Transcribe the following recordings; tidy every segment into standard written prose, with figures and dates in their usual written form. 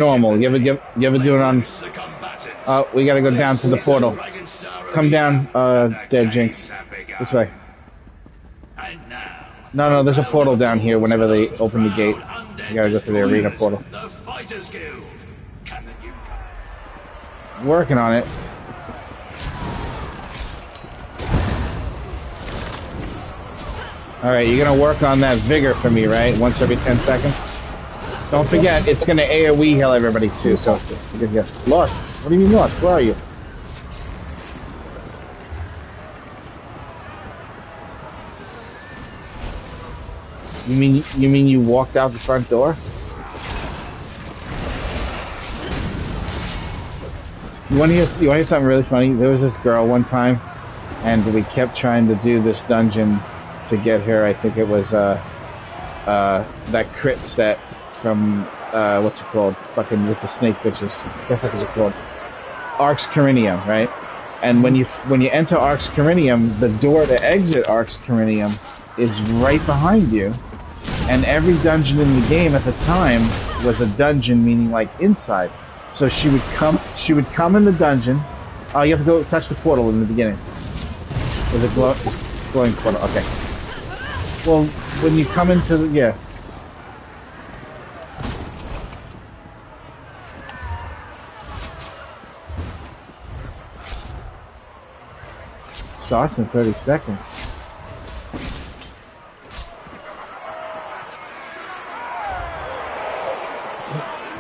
normal. You ever do it on? Oh, we gotta go down to the portal. Come down, dead Jinx. This way. No, there's a portal down here whenever they open the gate. You gotta go through the arena portal. Working on it. Alright, you're gonna work on that vigor for me, right? Once every 10 seconds? Don't forget, it's gonna AoE heal everybody too, so you're gonna get lost. What do you mean lost? Where are you? You mean you walked out the front door? You want to hear something really funny? There was this girl one time, and we kept trying to do this dungeon to get her. I think it was that crit set from what's it called? Fucking with the snake bitches. What the fuck is it called? Arx Corinium, right? And when you enter Arx Corinium, the door to exit Arx Corinium is right behind you. And every dungeon in the game at the time was a dungeon, meaning like inside. So she would come in the dungeon. Oh, you have to go touch the portal in the beginning. Is it glowing portal? Okay. Well, when you come into the starts in 30 seconds.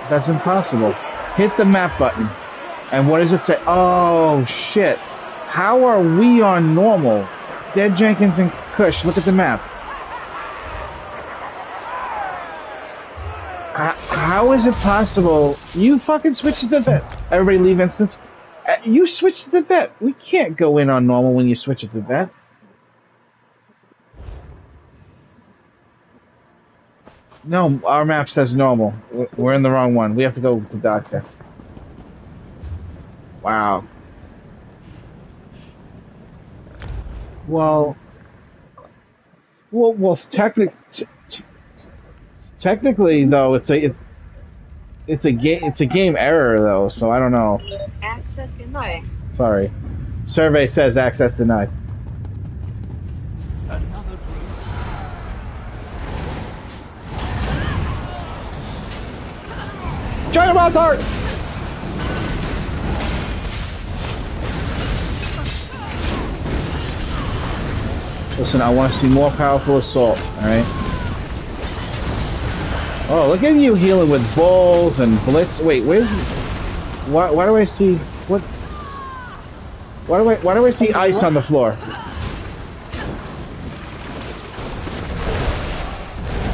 That's impossible. Hit the map button. And what does it say? Oh, shit. How are we on normal? Dead Jenkins and Kush, look at the map. How is it possible? You fucking switched to the vet. Everybody leave instance. You switched to the vet. We can't go in on normal when you switch it to vet. No, our map says normal. We're in the wrong one. We have to go to Doctor. Wow. Well, technically though, it's a game error though. So I don't know. Access denied. Sorry. Survey says access denied. China Monster! Listen, I want to see more powerful assault, alright? Oh, look at you healing with balls and blitz. Wait, where's... Why do I see... What... Why do I see ice on the floor?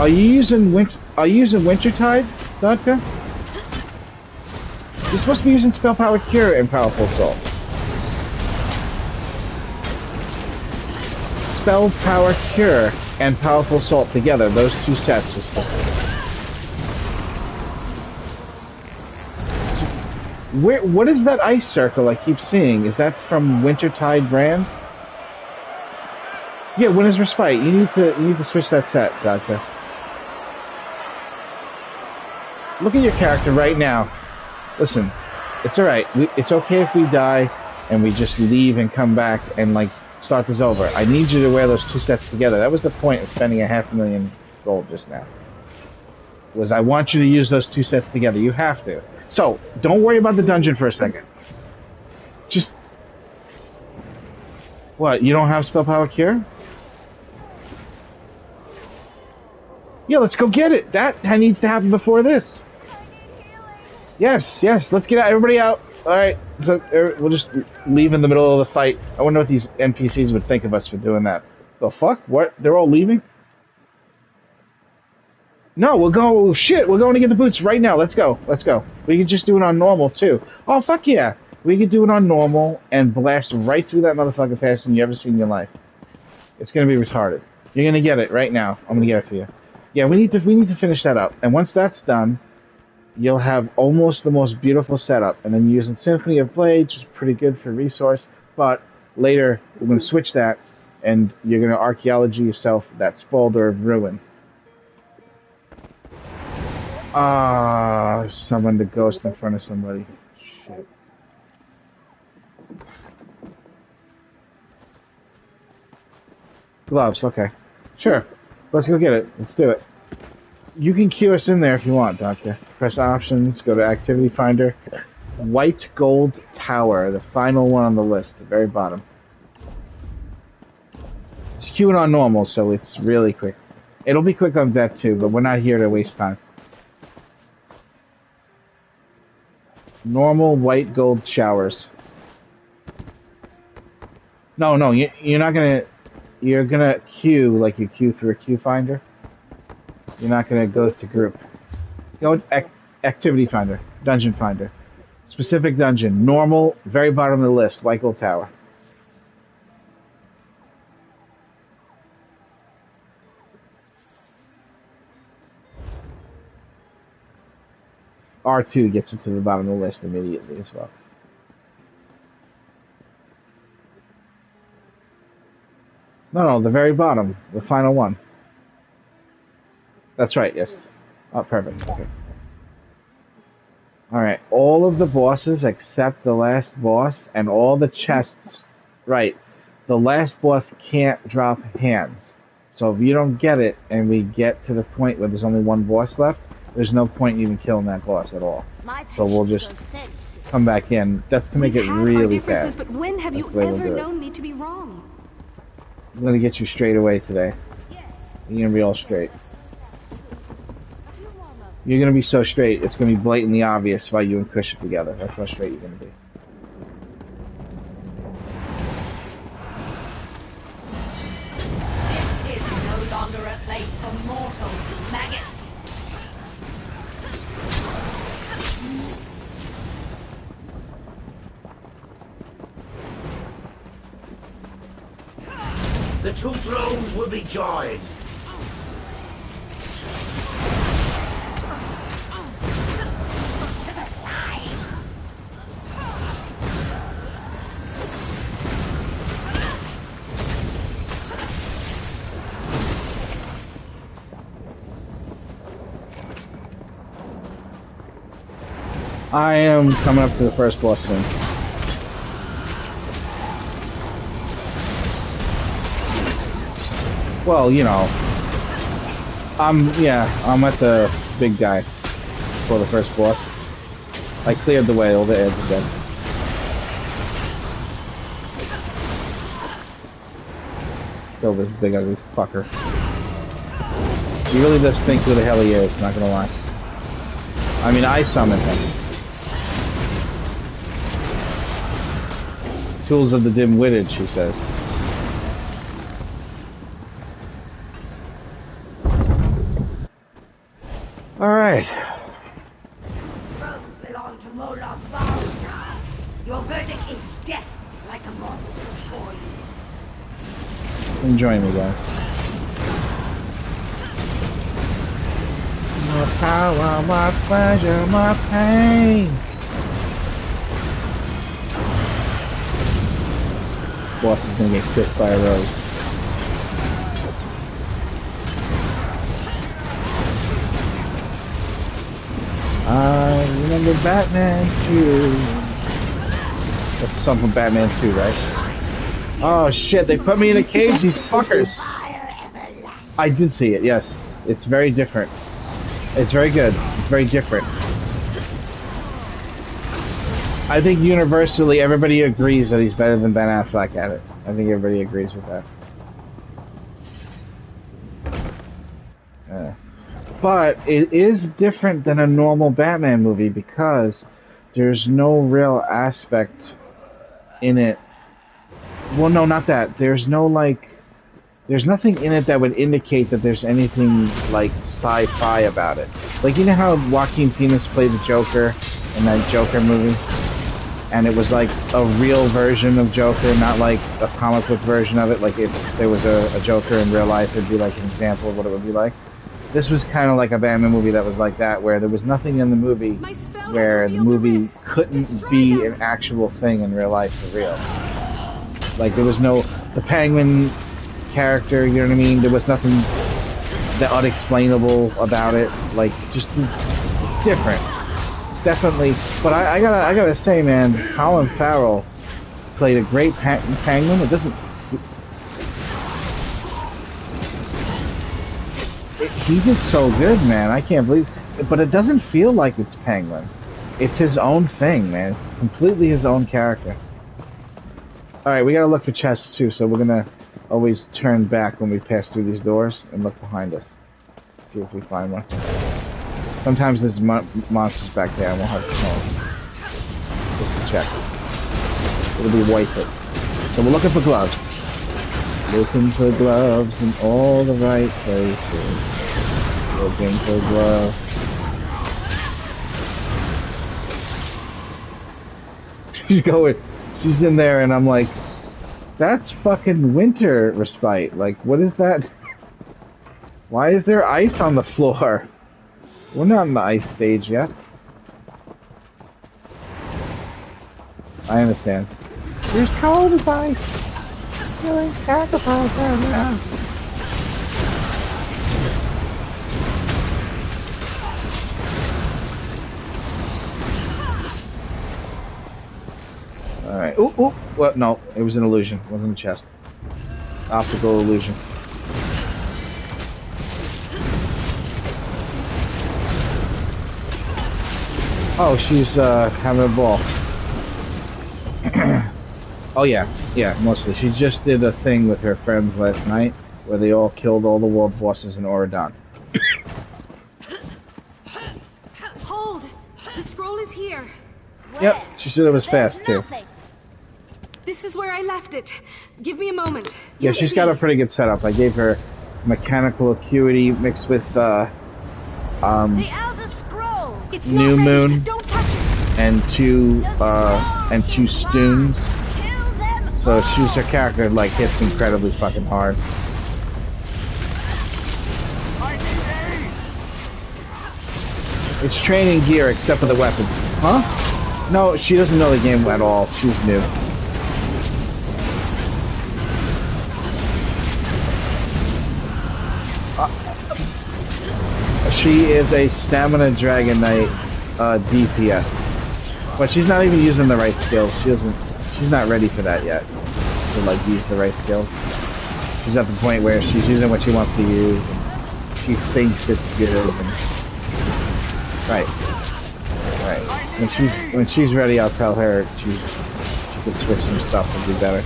Are you using Wintertide, Dodka? You're supposed to be using Spell Power Cure and Powerful Assault. Spell Power Cure and Powerful Assault together, those two sets. What is that ice circle I keep seeing? Is that from Wintertide brand? Yeah, Winter's Respite. You need to switch that set, Doctor. Look at your character right now. Listen, it's alright. It's okay if we die and we just leave and come back and, like, start this over. I need you to wear those two sets together. That was the point of spending $500,000 gold just now. Was I want you to use those two sets together. You have to. So, don't worry about the dungeon for a second. Just... What, you don't have Spell Power Cure? Yeah, let's go get it. That needs to happen before this. Yes, let's get out. Everybody out. Alright, so we'll just leave in the middle of the fight. I wonder what these NPCs would think of us for doing that. The fuck? What? They're all leaving? No, we're going... Shit, we're going to get the boots right now. Let's go. We could just do it on normal, too. Oh, fuck yeah. We could do it on normal and blast right through that motherfucker faster than you ever seen in your life. It's gonna be retarded. You're gonna get it right now. I'm gonna get it for you. Yeah, we need to finish that up. And once that's done... You'll have almost the most beautiful setup, and then using Symphony of Blades, which is pretty good for resource, but later we're going to switch that, and you're going to archaeology yourself that Spalder of Ruin. Ah, summoned a ghost in front of somebody. Shit. Gloves, okay. Sure. Let's go get it. Let's do it. You can queue us in there if you want, Doctor. Press options, go to activity finder. White gold tower, the final one on the list, the very bottom. It's queuing on normal, so it's really quick. It'll be quick on that too, but we're not here to waste time. Normal white gold showers. No, you're not gonna. You're gonna queue like you queue through a queue finder. You're not gonna go to group. Go to activity finder, dungeon finder, specific dungeon, normal, very bottom of the list, white gold tower. R2 gets it to the bottom of the list immediately as well. No, the very bottom, the final one. That's right, yes. Oh, perfect. Okay. Alright, all of the bosses except the last boss and all the chests. Right, the last boss can't drop hands. So if you don't get it and we get to the point where there's only one boss left, there's no point in even killing that boss at all. So we'll just come back in. That's to make it really fast. But when have you ever known me to be wrong? I'm gonna get you straight away today. You're gonna be all straight. You're gonna be so straight, it's gonna be blatantly obvious why you and Kush are together. That's how straight you're gonna be. This is no longer a place for mortals, maggot. The two thrones will be joined. I am coming up to the first boss soon. Well, you know, I'm at the big guy for the first boss. I cleared the way, all the edges dead. Kill this big ugly fucker. He really does think who the hell he is, not gonna lie. I mean, I summoned him. Tools of the dim-witted, she says. Alright. Thrones belong to Moloch Vdsa. Your verdict is death, like the mortals before you. Enjoy me, guys. My power, my pleasure, my pain. Boss is gonna get kissed by a rose. I remember Batman 2. That's something from Batman 2, right? Oh shit, they put me in a cage, these fuckers! I did see it, yes. It's very different. It's very good. It's very different. I think universally everybody agrees that he's better than Ben Affleck at it. I think everybody agrees with that. But it is different than a normal Batman movie because there's no real aspect in it. Well, no, not that. There's no, like... There's nothing in it that would indicate that there's anything, like, sci-fi about it. Like, you know how Joaquin Phoenix played the Joker in that Joker movie? And it was, like, a real version of Joker, not, like, a comic book version of it. Like, if there was a Joker in real life, it'd be, like, an example of what it would be like. This was kind of like a Batman movie that was like that, where there was nothing in the movie where the movie couldn't be an actual thing in real life for real. Like, there was no... The Penguin character, you know what I mean? There was nothing that unexplainable about it. Like, just different. It's definitely, but I gotta say, man, Colin Farrell played a great Penguin. It doesn't. He did so good, man. I can't believe, but it doesn't feel like it's Penguin. It's his own thing, man. It's completely his own character. All right, we gotta look for chests too, so we're gonna always turn back when we pass through these doors and look behind us. See if we find one. Sometimes there's monsters back there, and we'll have to know. Just to check. It'll be worth it. So we're looking for gloves. Looking for gloves in all the right places. Looking for gloves. She's going. She's in there, and I'm like, that's fucking winter respite. Like, what is that? Why is there ice on the floor? We're not in the ice stage yet. I understand. You're as cold as ice. You're like sacrifice right now. Alright. Ooh, ooh. Well, no, it was an illusion. It wasn't a chest. Optical illusion. Oh, she's having a ball. Oh yeah, mostly. She just did a thing with her friends last night where they all killed all the world bosses in Oradon. Hold! The scroll is here. Yep, she said it was fast too. This is where I left it. Give me a moment. Yeah, she's got a pretty good setup. I gave her mechanical acuity mixed with the Elder Scroll. It's New Moon. Don't touch it. and two Stoons. So she's her character like hits incredibly fucking hard. It's training gear except for the weapons. Huh? No, she doesn't know the game at all. She's new. She is a Stamina Dragon Knight DPS. But she's not even using the right skills. She's not ready for that yet. To like use the right skills. She's at the point where she's using what she wants to use. And she thinks it's good. And right. When she's ready, I'll tell her she can switch some stuff and do better.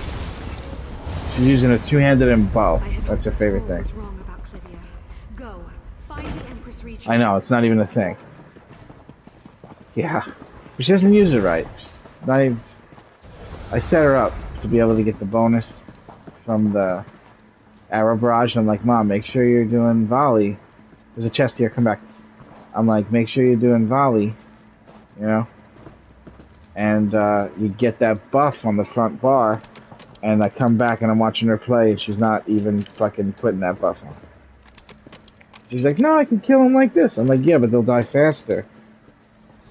She's using a two-handed and bow. That's her favorite thing. I know, it's not even a thing. Yeah. But she doesn't use it right. I set her up to be able to get the bonus from the arrow barrage. I'm like, Mom, make sure you're doing volley. There's a chest here, come back. I'm like, make sure you're doing volley. You know? And you get that buff on the front bar. And I come back and I'm watching her play and she's not even fucking putting that buff on. She's like, no, I can kill him like this. I'm like, yeah, but they'll die faster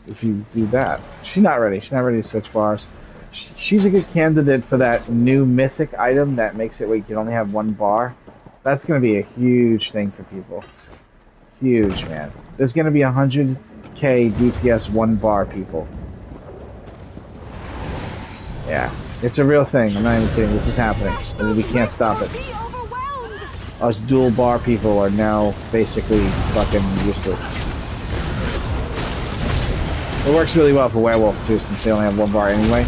if you do that. She's not ready. She's not ready to switch bars. She's a good candidate for that new mythic item that makes it where you can only have one bar. That's going to be a huge thing for people. Huge, man. There's going to be 100k DPS 1 bar people. Yeah. It's a real thing. I'm not even kidding. This is happening. And we can't stop it. Us dual bar people are now basically fucking useless. It works really well for werewolf too, since they only have 1 bar anyway.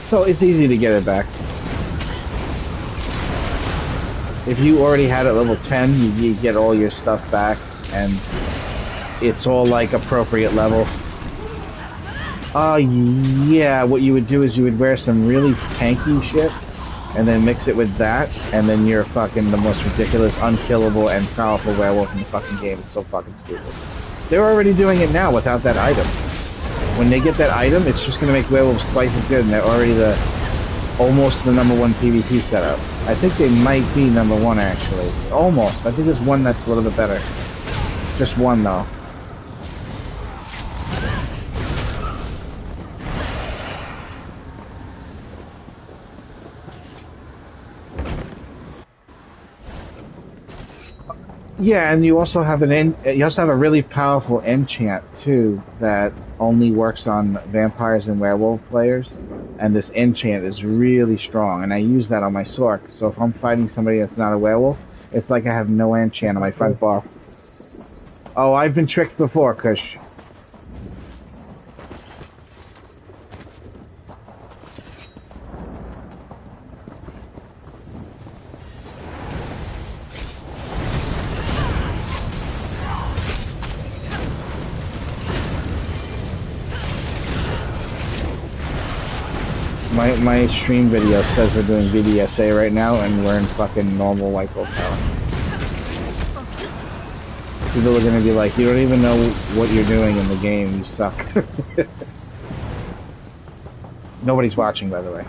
So it's easy to get it back. If you already had it level 10, you get all your stuff back, and it's all like appropriate level. Yeah, what you would do is you would wear some really tanky shit, and then mix it with that, and then you're fucking the most ridiculous, unkillable, and powerful werewolf in the fucking game. It's so fucking stupid. They're already doing it now without that item. When they get that item, it's just gonna make werewolves twice as good, and they're already almost the #1 PvP setup. I think they might be #1 actually. Almost. I think there's one that's a little bit better. Just one though. Yeah, and you also have you also have a really powerful enchant too that only works on vampires and werewolf players. And this enchant is really strong, and I use that on my Sork. So if I'm fighting somebody that's not a werewolf, it's like I have no enchant on my front bar. Oh, I've been tricked before, Kush. My stream video says we're doing Vdsa right now, and we're in fucking normal white gold power. People are gonna be like, you don't even know what you're doing in the game, you suck. Nobody's watching, by the way.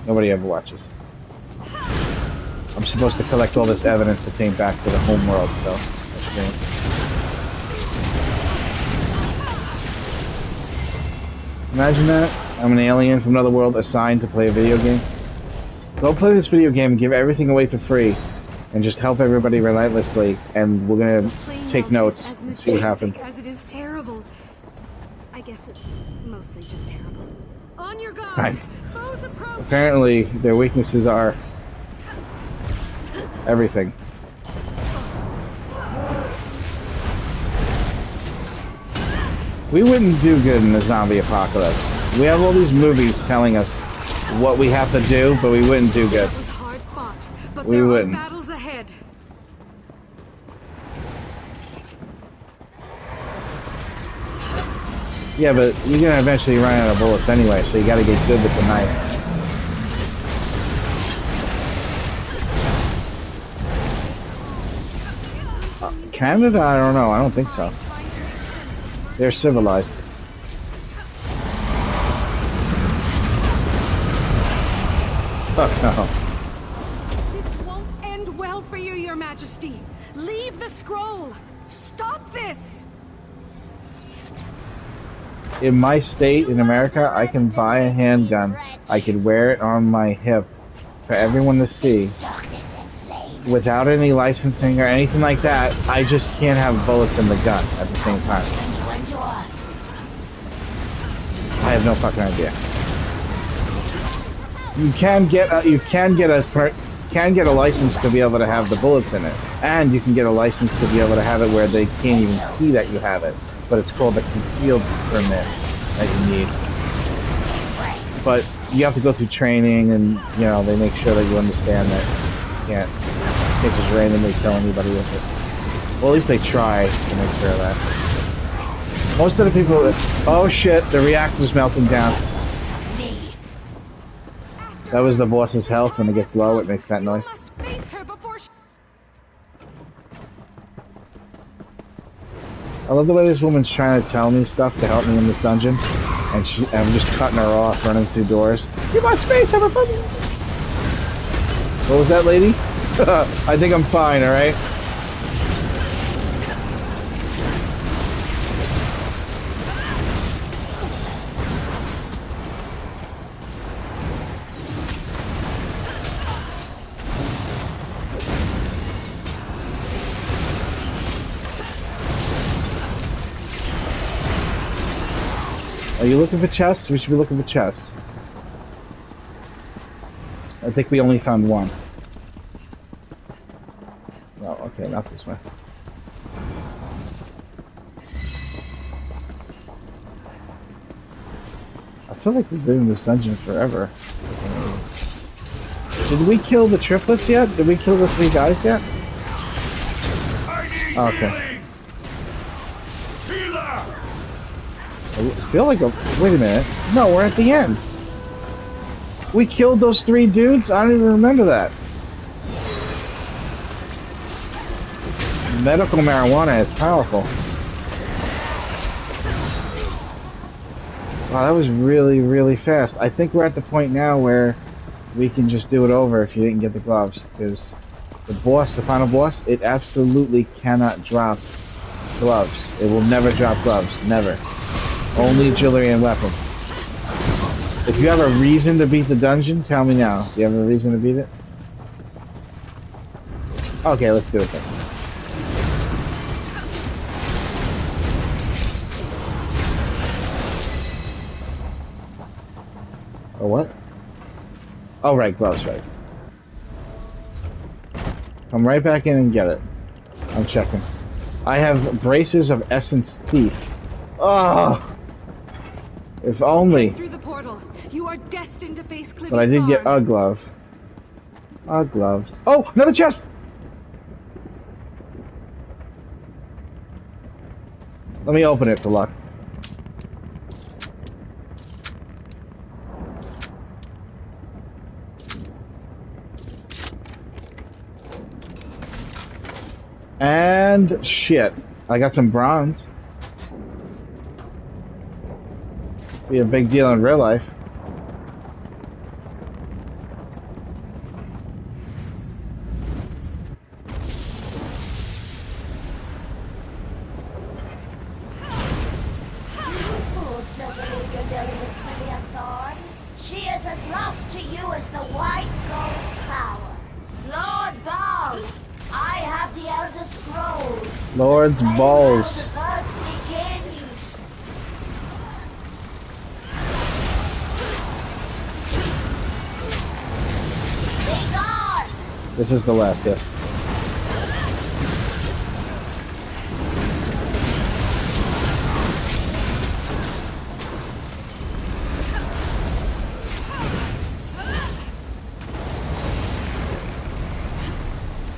Nobody ever watches. I'm supposed to collect all this evidence to take back to the home world, so that's great. Imagine that. I'm an alien from another world assigned to play a video game. Go play this video game and give everything away for free, and just help everybody relentlessly, and we're gonna take notes and see what happens. As it is terrible. I guess it's mostly just terrible. On your guard. Right. Foes approach. Apparently, their weaknesses are everything. We wouldn't do good in the zombie apocalypse. We have all these movies telling us what we have to do, but we wouldn't do good. It was hard fought, but We there wouldn't. are battles ahead. Yeah, but you're gonna eventually run out of bullets anyway, so you gotta get good with the knife. Canada? I don't know. I don't think so. They're civilized. Fuck no. This won't end well for you, Your Majesty. Leave the scroll. Stop this. In my state, in America, I can buy a handgun. I could wear it on my hip for everyone to see without any licensing or anything like that. I just can't have bullets in the gun at the same time. I have no fucking idea. You can get a license to be able to have the bullets in it, and you can get a license to be able to have it where they can't even see that you have it. But it's called a concealed permit that you need. But you have to go through training, and you know they make sure that you understand that you can't just randomly kill anybody with it. Well, at least they try to make sure of that. Most of the people, oh shit, the reactor's melting down. That was the boss's health. When it gets low, it makes that noise. I love the way this woman's trying to tell me stuff to help me in this dungeon, and I'm just cutting her off, running through doors. You want space, everybody? What was that, lady? I think I'm fine, alright? Are you looking for chests? We should be looking for chests. I think we only found one. No, okay, not this way. I feel like we've been in this dungeon forever. Did we kill the triplets yet? Did we kill the 3 guys yet? Okay. I feel like wait a minute. No, we're at the end. We killed those 3 dudes? I don't even remember that. Medical marijuana is powerful. Wow, that was really, really fast. I think we're at the point now where we can just do it over if you didn't get the gloves. Because the boss, the final boss, it absolutely cannot drop gloves. It will never drop gloves. Never. Only jewelry and weapons. If you have a reason to beat the dungeon, tell me now. Do you have a reason to beat it? Okay, let's do it then. Or what? Oh, right, gloves, right. Come right back in and get it. I'm checking. I have braces of Essence Thief. Oh! If only. Through the portal. You are destined to face Cliffy But I did get Farm. a glove. Gloves. Oh, another chest! Let me open it for luck. And shit. I got some bronze. Be a big deal in real life. She is as lost to you as the White Gold Tower. Lord Baal, I have the Elder Scrolls. Lord's balls. The verse begins. Be gone! This is the last, yes.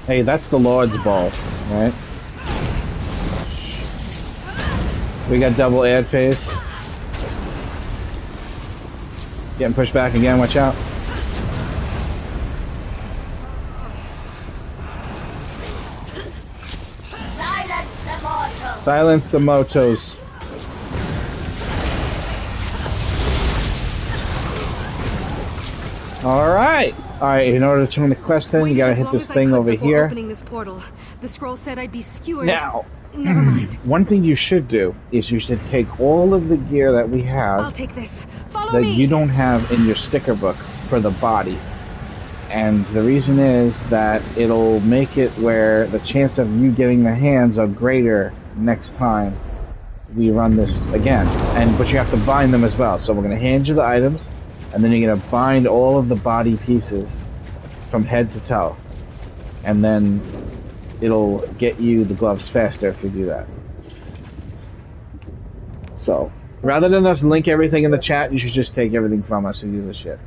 Hey, that's the Lord's ball, right? We got double ad phase. Getting pushed back again, watch out. Silence the mortals. Silence the motos. Alright! Alright, in order to turn the quest in, you gotta hit this thing over here. Opening this portal. The scroll said I'd be skewered. Now, Never mind. one thing you should do is you should take all of the gear that we I'll have take this. Follow that me. you don't have in your sticker book for the body. And the reason is that it'll make it where the chance of you getting the hands are greater next time we run this again. But you have to bind them as well. So we're going to hand you the items, and then you're going to bind all of the body pieces from head to toe. And then it'll get you the gloves faster if you do that. So, rather than us link everything in the chat, you should just take everything from us and use the shit.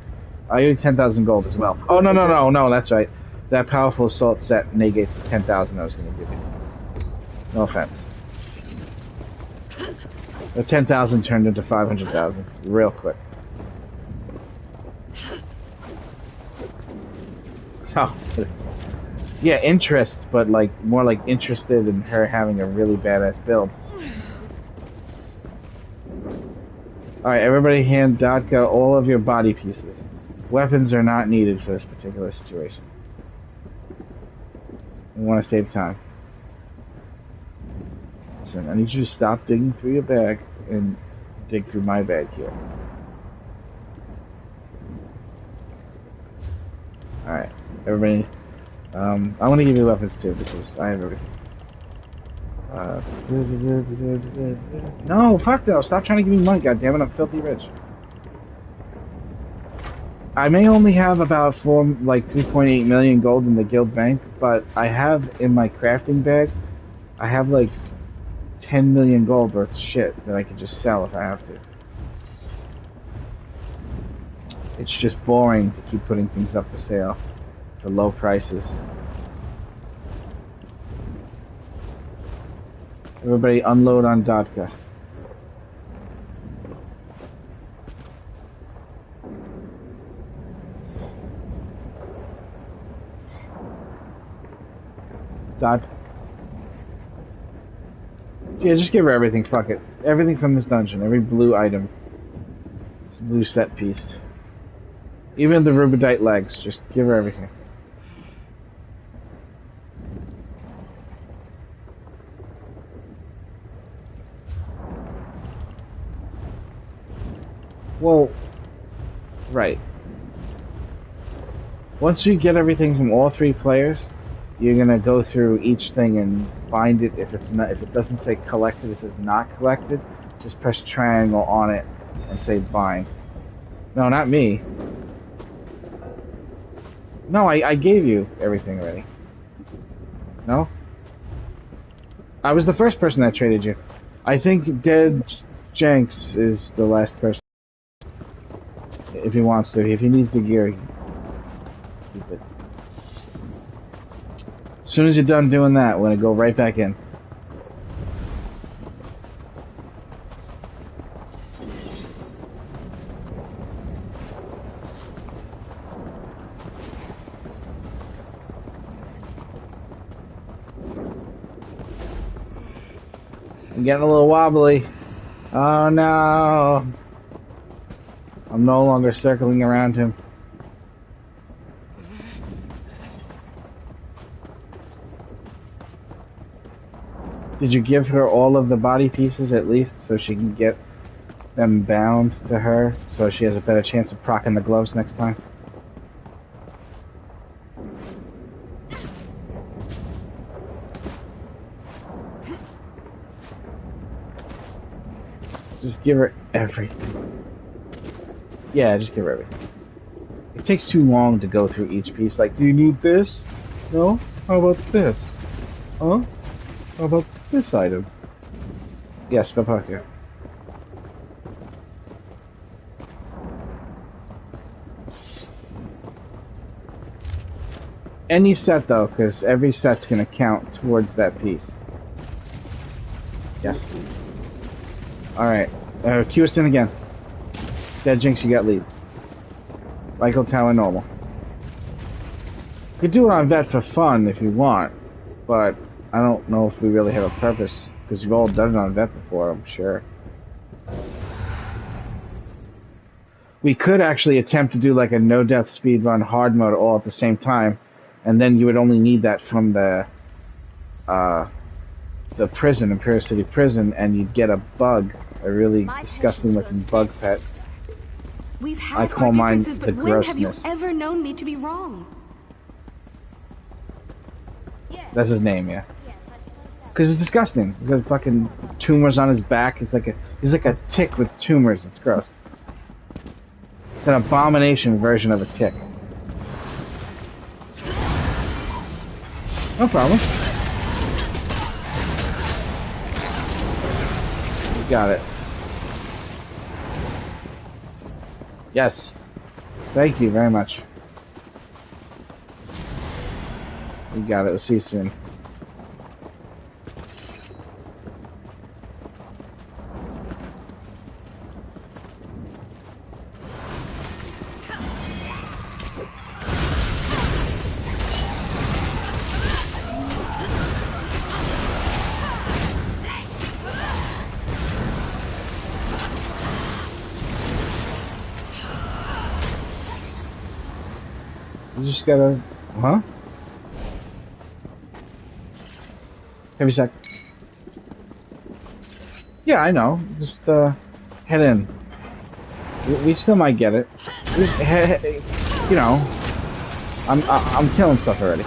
I give you 10,000 gold as well. Oh, no, that's right. That powerful assault set negates the 10,000 I was going to give you. No offense. The 10,000 turned into 500,000 real quick. Oh, yeah, interest, but like more like interested in her having a really badass build. Alright, everybody hand Datka all of your body pieces. Weapons are not needed for this particular situation. We want to save time. Listen, I need you to stop digging through your bag and dig through my bag here. Alright, everybody. I'm gonna give you weapons too because I have everything. No, fuck no! Stop trying to give me money, goddammit! I'm filthy rich. I may only have about 3.8 million gold in the guild bank, but I have in my crafting bag, I have like 10 million gold worth of shit that I could just sell if I have to. It's just boring to keep putting things up for sale for low prices. Everybody unload on Datka. Yeah, just give her everything, fuck it. Everything from this dungeon, every blue item. Blue set piece. Even the rubidite legs, just give her everything. Well, right. Once you get everything from all three players, you're gonna go through each thing and find it. If it doesn't say collected, it says not collected. Just press triangle on it and say bind. No, not me. No, I gave you everything already. No? I was the first person that traded you. I think Dead Jenks is the last person. If he wants to. If he needs the gear, he keep it. As soon as you're done doing that, we're gonna go right back in. I'm getting a little wobbly. Oh no! I'm no longer circling around him. Did you give her all of the body pieces at least so she can get them bound to her so she has a better chance of procking the gloves next time? Just give her everything. Yeah, just give her everything. It takes too long to go through each piece. Like, do you need this? No? How about this? Huh? How about this item? Yes, Papaka. Any set though, because every set's gonna count towards that piece. Yes. Alright. Cue us in again. Dead Jinx, you got lead. Michael Tower normal. You could do it on vet for fun if you want, but I don't know if we really have a purpose, because you've all done it on vet before, I'm sure. We could actually attempt to do like a no-death speedrun hard mode all at the same time, and then you would only need that from the prison, Imperial City Prison, and you'd get a bug, a really disgusting-looking bug pet. We've had I call our mine differences, the but when have you grossness. ever known me to be wrong? That's his name, yeah. Because it's disgusting. He's got fucking tumors on his back. He's like a tick with tumors. It's gross. It's an abomination version of a tick. No problem. You got it. Yes. Thank you very much. You got it. We'll see you soon. You just gotta... Huh? Every sec. Yeah, I know. Just, head in. We still might get it. Just you know, I'm killing stuff already.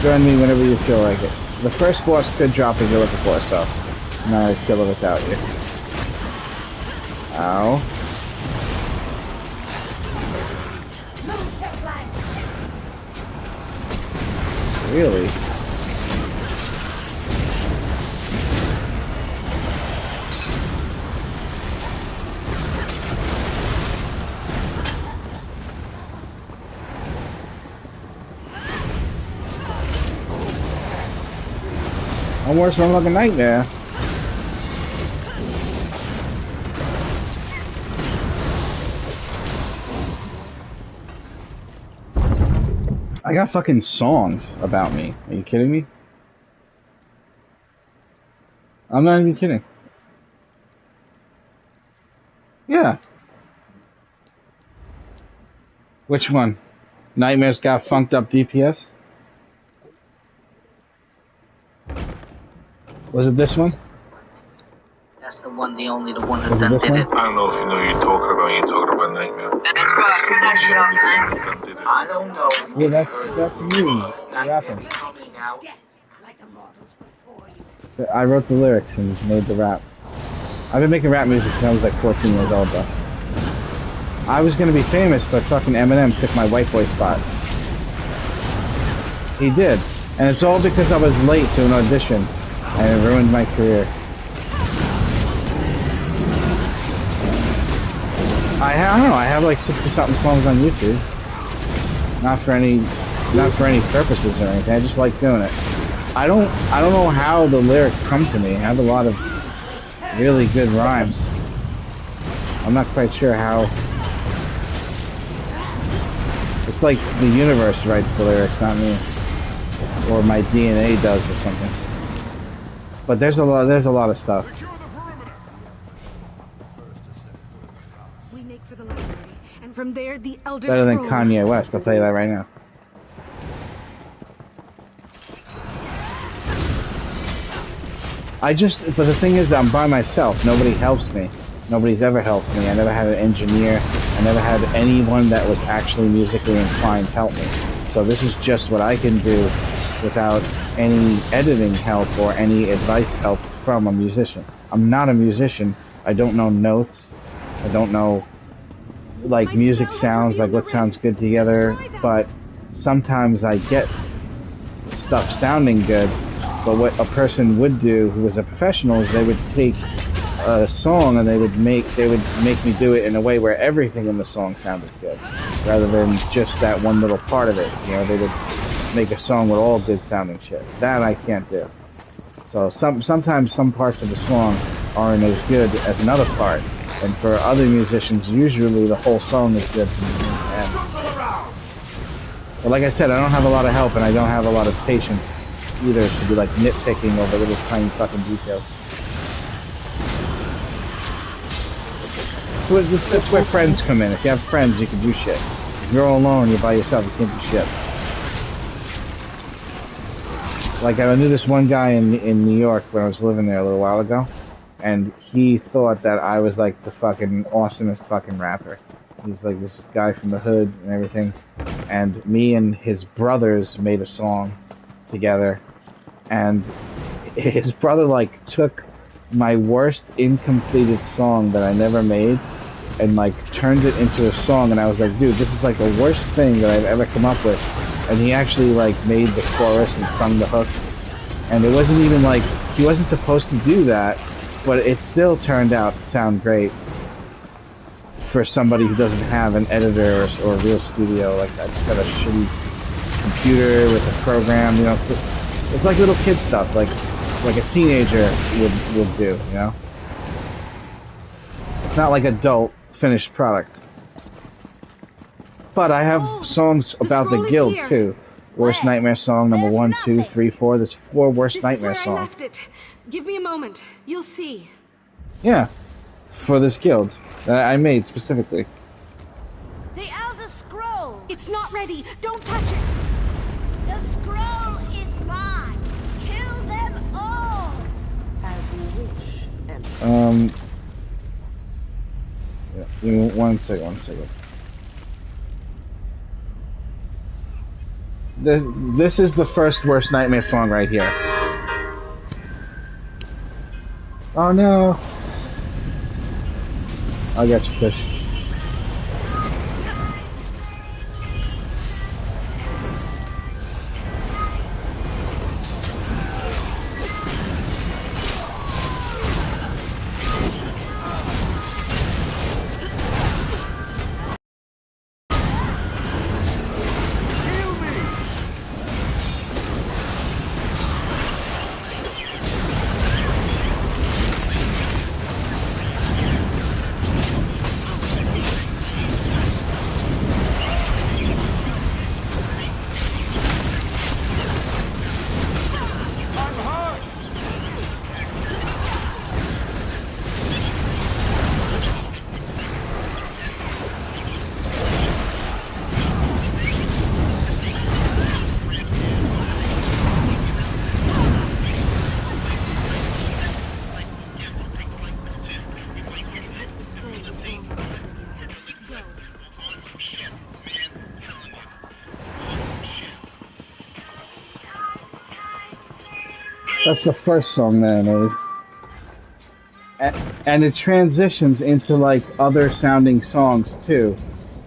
Join me whenever you feel like it. The first boss could drop as you're looking for, so now I kill it without you. Ow. Really? Almost run like a nightmare. I got fucking songs about me. Are you kidding me? I'm not even kidding. Yeah. Which one? Nightmare's got funked up DPS? Was it this one? That's the one, the only, the one Was that it this did one? it. I don't know if you know who you're talking about. You're talking about Nightmare. That's right, connection on that. I don't know. Yeah, that's me. What happened? Death like the mortals before you. I wrote the lyrics and made the rap. I've been making rap music since I was like 14 years old, though. I was gonna be famous, but fucking Eminem took my white boy spot. He did. And it's all because I was late to an audition, and it ruined my career. I don't know, I have like 60-something songs on YouTube. Not for any purposes or anything, I just like doing it. I don't know how the lyrics come to me. I have a lot of really good rhymes. I'm not quite sure how. It's like the universe writes the lyrics, not me. Or my DNA does or something. But there's a lot of stuff. We make for the library, and from there the Elder Better than Scroll. Kanye West, I'll tell you that right now. But the thing is, I'm by myself. Nobody helps me. Nobody's ever helped me. I never had an engineer. I never had anyone that was actually musically inclined help me. So this is just what I can do without any editing help or any advice help from a musician. I'm not a musician. I don't know notes. I don't know, like, music sounds, like what sounds good together. But sometimes I get stuff sounding good. But what a person would do who was a professional is they would take a song and they would make me do it in a way where everything in the song sounded good, rather than just that one little part of it. You know, they would make a song with all good sounding shit. That I can't do. So sometimes some parts of the song aren't as good as another part, and for other musicians, usually the whole song is good from beginning to end. But like I said, I don't have a lot of help and I don't have a lot of patience either to be like nitpicking over little tiny fucking details. So that's where friends come in. If you have friends, you can do shit. If you're all alone, you're by yourself, you can't do shit. Like, I knew this one guy in New York when I was living there a little while ago, and he thought that I was like the fucking awesomest fucking rapper. He's like this guy from the hood and everything, and me and his brothers made a song together, and his brother like took my worst incompleted song that I never made and like turned it into a song, and I was like, dude, this is like the worst thing that I've ever come up with. And he actually like made the chorus and sung the hook, and it wasn't even like, he wasn't supposed to do that, but it still turned out to sound great for somebody who doesn't have an editor or a real studio. Like, I just got a shitty computer with a program, you know. It's like little kid stuff, like a teenager would do, you know. It's not like adult finished product. But I have songs about the guild too. Worst Nightmare song number 1, 2, 3, 4. There's 4 Worst Nightmare songs. I left it. Give me a moment. You'll see. Yeah, for this guild that I made specifically. The Elder Scroll! It's not ready. Don't touch it. The scroll is mine. Kill them all. As you wish. Yeah, give me one second. This is the first Worst Nightmare song right here. Oh no! I got you, fish. That's the first song that I made. And it transitions into like other sounding songs too.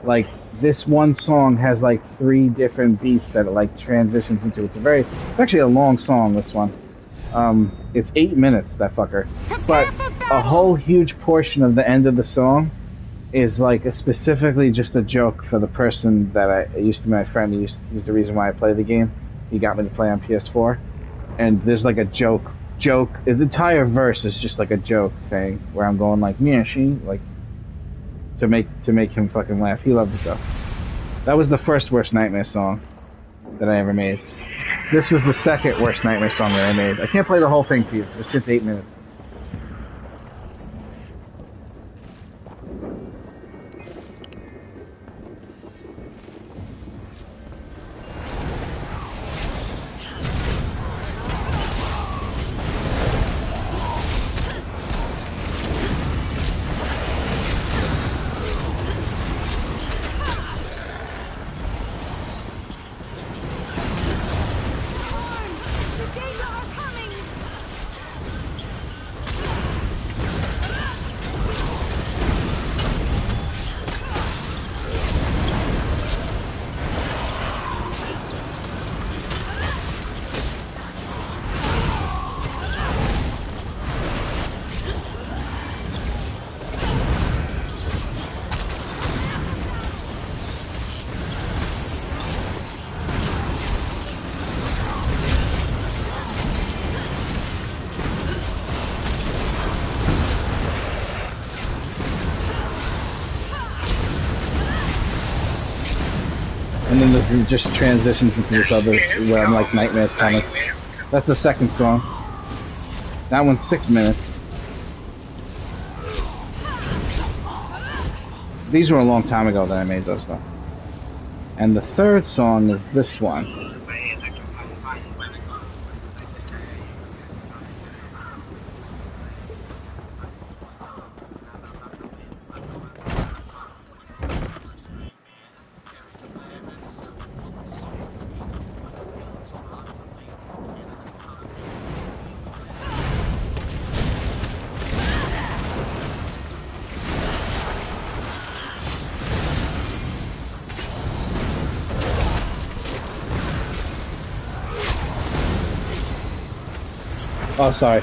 Like this one song has like 3 different beats that it like transitions into. It's actually a long song, this one. It's 8 minutes, that fucker. But a whole huge portion of the end of the song is like specifically just a joke for the person that I used to be my friend. He's the reason why I play the game. He got me to play on PS4. And there's like a joke. The entire verse is just like a joke thing where I'm going like, yeah, she, like, to make him fucking laugh. He loved it though. That was the first Worst Nightmare song that I ever made. This was the second Worst Nightmare song that I made. I can't play the whole thing for you because it's 8 minutes. And then this just transitions into this other where I'm like Nightmare's coming. That's the second song. That one's 6 minutes. These were a long time ago that I made those though. And the third song is this one. Oh, sorry.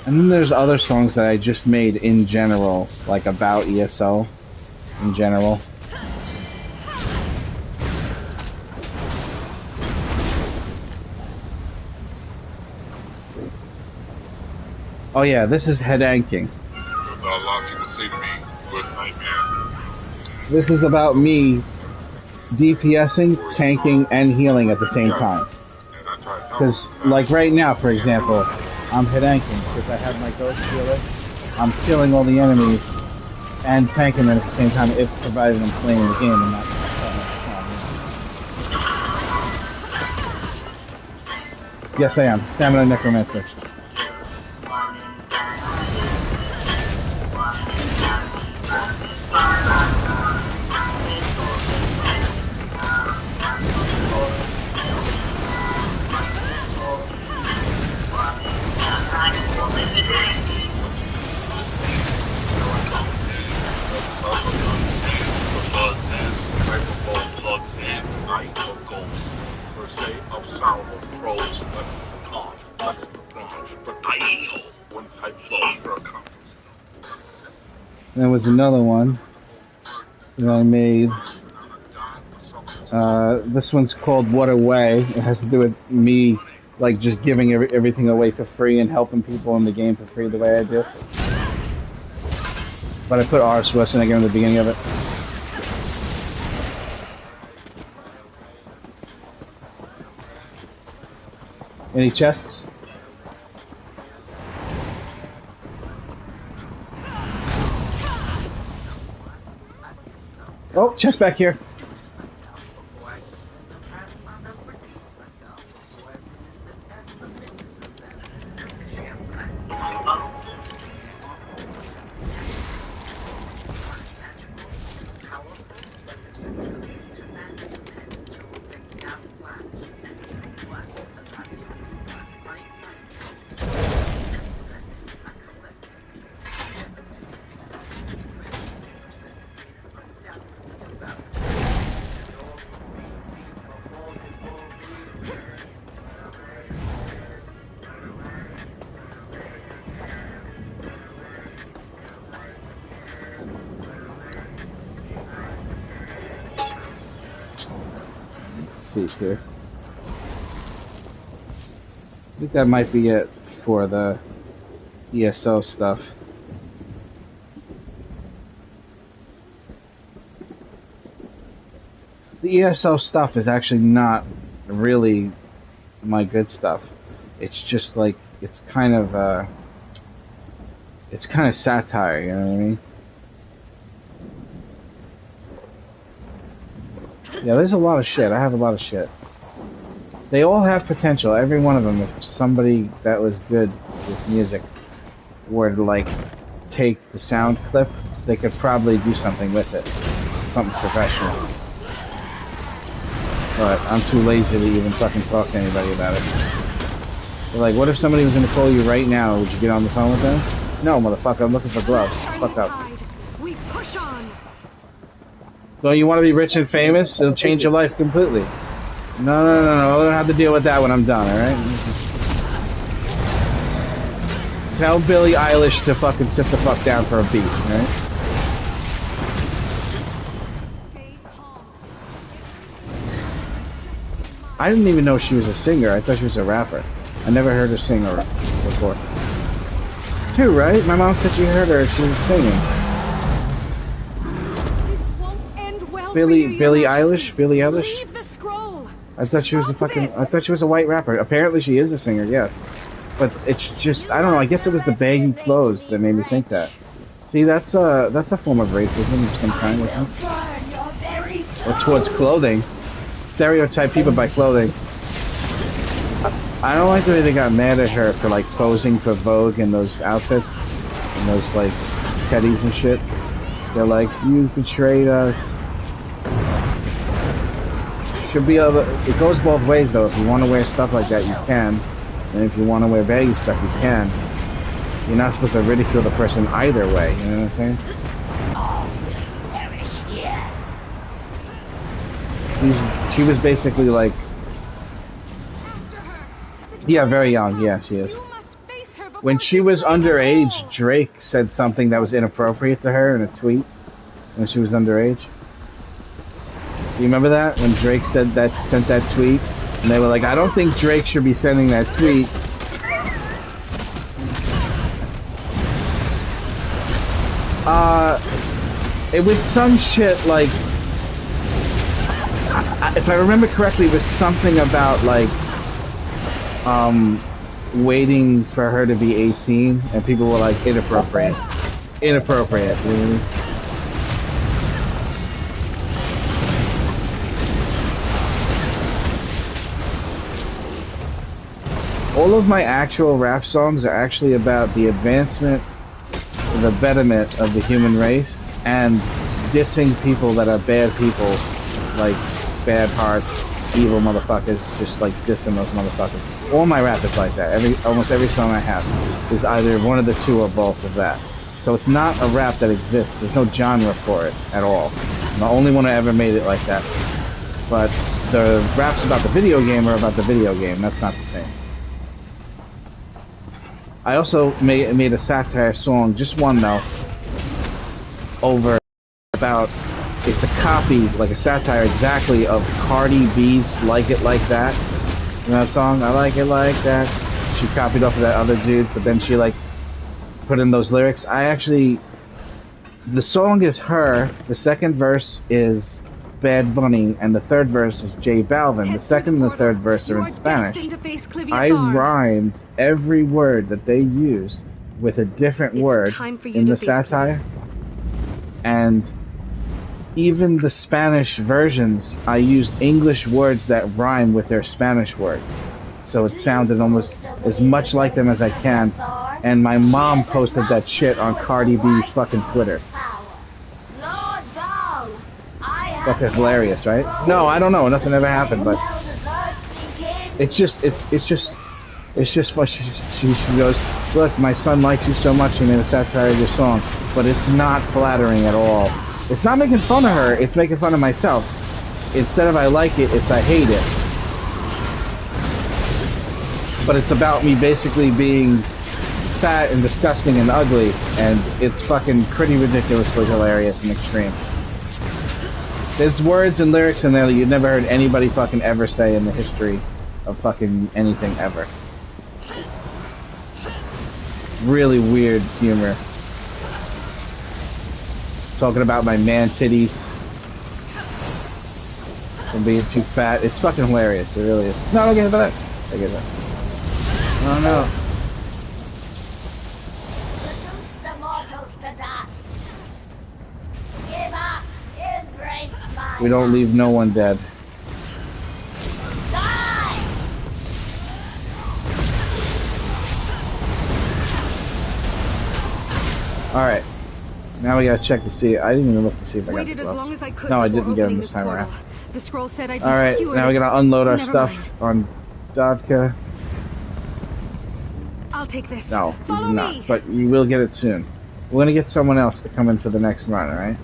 And then there's other songs that I just made in general, like about ESO in general. Oh yeah, this is head anking. A lot of people say to me, Worst Nightmare. This is about me DPSing, tanking, and healing at the same time. Because, like right now, for example, I'm head anking because I have my ghost healer. I'm killing all the enemies and tanking them at the same time, if provided I'm playing the game and not. Yes, I am. Stamina Necromancer. There was another one that I made. This one's called What Away. It has to do with me, like, just giving everything away for free and helping people in the game for free the way I do. But I put R. Schwarzenegger in the beginning of it. Any chests? Oh, chest back here. these here. I think that might be it for the ESO stuff. The ESO stuff is actually not really my good stuff. It's just like, it's kind of satire, you know what I mean? Yeah, there's a lot of shit. I have a lot of shit. They all have potential, every one of them. If somebody that was good with music were to, like, take the sound clip, they could probably do something with it. Something professional. But I'm too lazy to even fucking talk to anybody about it. They're like, what if somebody was gonna call you right now? Would you get on the phone with them? No, motherfucker, I'm looking for gloves. Fuck up. We push on. Don't you want to be rich and famous? It'll change your life completely. No. I don't have to deal with that when I'm done, alright? Tell Billie Eilish to fucking sit the fuck down for a beat, alright? I didn't even know she was a singer. I thought she was a rapper. I never heard her sing before. Too, right? My mom said she heard her. She was singing. Billie Eilish? Billie Eilish? I thought she was a fucking... I thought she was a white rapper. Apparently she is a singer, yes. But it's just... I don't know. I guess it was the baggy clothes that made me think that. See, that's a form of racism of some kind, I think. Or towards clothing. Stereotype people by clothing. I don't like the way they got mad at her for, like, posing for Vogue in those outfits. And those, like, teddies and shit. They're like, you betrayed us. Should be able to, it goes both ways though. If you want to wear stuff like that, you can, and if you want to wear baggy stuff, you can. You're not supposed to ridicule the person either way. You know what I'm saying? She was basically like, yeah, very young. Yeah, she is. When she was underage, Drake said something that was inappropriate to her in a tweet when she was underage. You remember that? When Drake sent that tweet? And they were like, I don't think Drake should be sending that tweet. It was some shit like... if I remember correctly, it was something about, like... waiting for her to be 18. And people were like, inappropriate. Inappropriate, you know what I mean? All of my actual rap songs are actually about the advancement, the betterment of the human race, and dissing people that are bad people, like bad hearts, evil motherfuckers, just like dissing those motherfuckers. All my rap is like that. Almost every song I have is either one of the two or both of that. So it's not a rap that exists. There's no genre for it at all. I'm the only one who ever made it like that. But the raps about the video game are about the video game. That's not the same. I also made a satire song, just one though, over about, it's a copy, like a satire exactly of Cardi B's Like It Like That. You know that song? I like it like that. She copied off of that other dude, but then she like put in those lyrics. The song is her, the second verse is Bad Bunny, and the third verse is J Balvin. The second and the third verse are in Spanish. I rhymed every word that they used with a different word in the satire. And even the Spanish versions, I used English words that rhyme with their Spanish words. So it sounded almost as much like them as I can. And my mom posted that shit on Cardi B's fucking Twitter. Fucking hilarious, right? No, I don't know. Nothing ever happened, but it's just what she goes, look, my son likes you so much, he made a satire of your song, but it's not flattering at all. It's not making fun of her, it's making fun of myself. Instead of I like it, it's I hate it. But it's about me basically being fat and disgusting and ugly, and it's fucking pretty ridiculously hilarious and extreme. There's words and lyrics in there that you've never heard anybody fucking ever say in the history of fucking anything ever. Really weird humor. Talking about my man titties. From being too fat. It's fucking hilarious. It really is. No, don't get it for that. I get that. Oh no. Reduce the mortals to dust. Give up. Embrace my We don't leave no one dead. die. Alright. Now we gotta check to see. I didn't even look to see if I got Waited the as glove. long as I could. No, I before didn't get him opening this time around. portal. The scroll said I'd be Alright, steward. now we gotta unload our Never stuff mind. on Dodka. I'll take this. No, you Follow do not. me. But you will get it soon. We're gonna get someone else to come in for the next run, alright?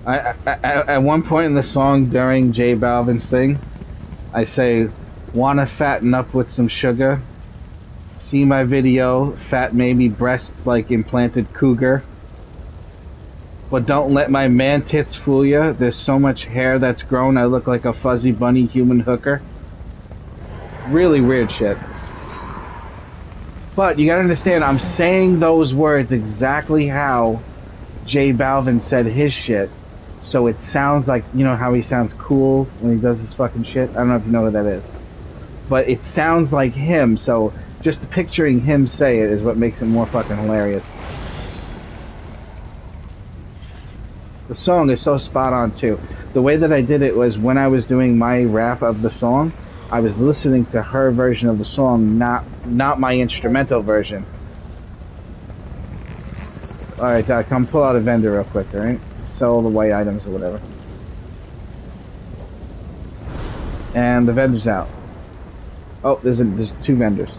At one point in the song during J Balvin's thing, I say, wanna fatten up with some sugar? See my video, fat maybe breasts like implanted cougar. But don't let my man tits fool ya. There's so much hair that's grown, I look like a fuzzy bunny human hooker. Really weird shit. But you gotta understand, I'm saying those words exactly how J Balvin said his shit. So it sounds like, you know how he sounds cool when he does his fucking shit? I don't know if you know who that is. But it sounds like him, so just picturing him say it is what makes it more fucking hilarious. The song is so spot on too. The way that I did it was when I was doing my rap of the song, I was listening to her version of the song, not my instrumental version. Alright, Doc, come pull out a vendor real quick, alright? Sell the white items or whatever. And the vendor's out. Oh, there's two vendors.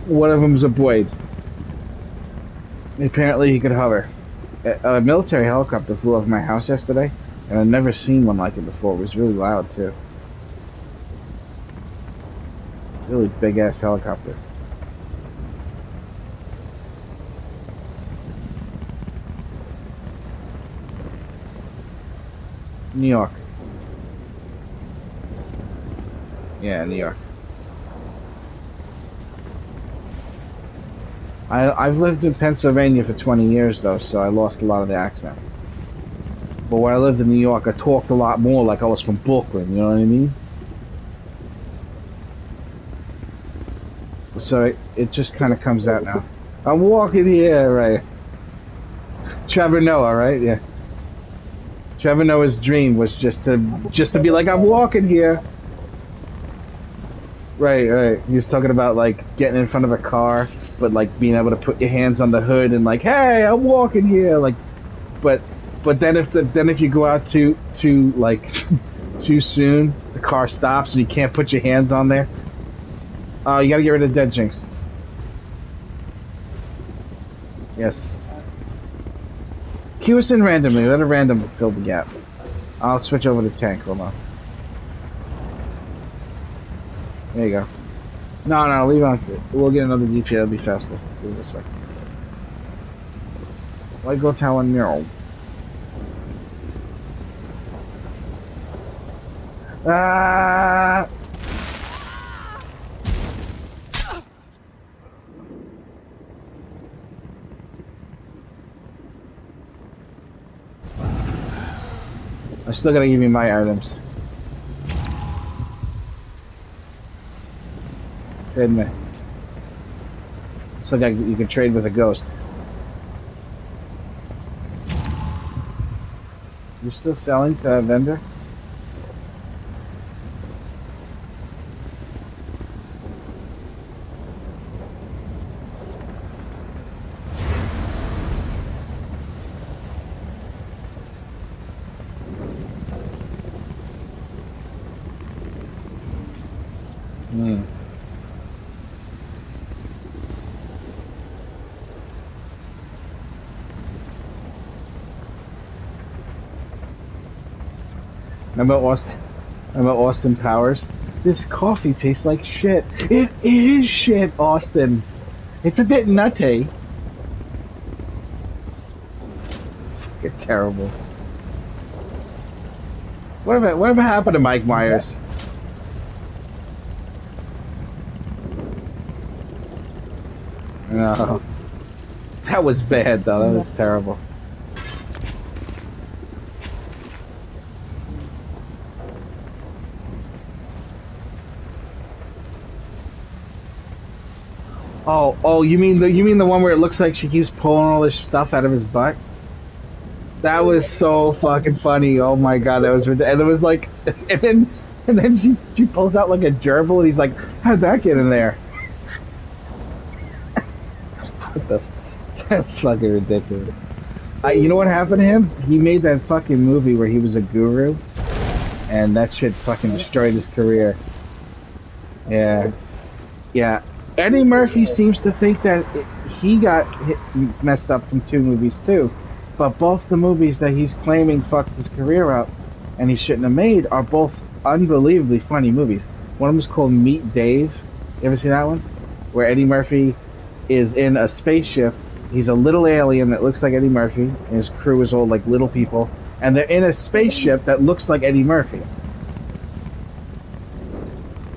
One of them's a Boyd. Apparently he could hover. A military helicopter flew over my house yesterday, and I've never seen one like it before. It was really loud too. Really big ass helicopter. New York. Yeah, New York. I've lived in Pennsylvania for 20 years though, so I lost a lot of the accent. But when I lived in New York, I talked a lot more like I was from Brooklyn, you know what I mean? So it just kind of comes out now. I'm walking here, right? Trevor Noah, right? Yeah. Trevor Noah's dream was just to be like, I'm walking here. Right. He was talking about like getting in front of a car, but like being able to put your hands on the hood and like, hey, I'm walking here. Like, but then if you go out too like too soon, the car stops and you can't put your hands on there. You gotta get rid of Dead Jinx. Yes. Queue us in randomly. Let a random fill the gap. I'll switch over to tank. Hold on. There you go. No, leave on. We'll get another DP. It'll be faster. Do it this way. Why go Talon Mural? Ah! I still gotta give you my items. Trade me. So like you can trade with a ghost. You still selling to a vendor? Hmm. Remember Austin Powers? This coffee tastes like shit. It is shit, Austin. It's a bit nutty. Fucking terrible. Whatever happened to Mike Myers? No. That was bad though, that was terrible. Oh, you mean the one where it looks like she keeps pulling all this stuff out of his butt? That was so fucking funny. Oh my god, that was ridiculous. And it was like, and then she pulls out like a gerbil, and he's like, how'd that get in there? What the? That's fucking ridiculous. You know what happened to him? He made that fucking movie where he was a guru, and that shit fucking destroyed his career. Yeah, yeah. Eddie Murphy seems to think that he got messed up from 2 movies too, but both the movies that he's claiming fucked his career up and he shouldn't have made are both unbelievably funny movies. One of them is called Meet Dave. You ever see that one? Where Eddie Murphy is in a spaceship. He's a little alien that looks like Eddie Murphy, and his crew is all like little people, and they're in a spaceship that looks like Eddie Murphy.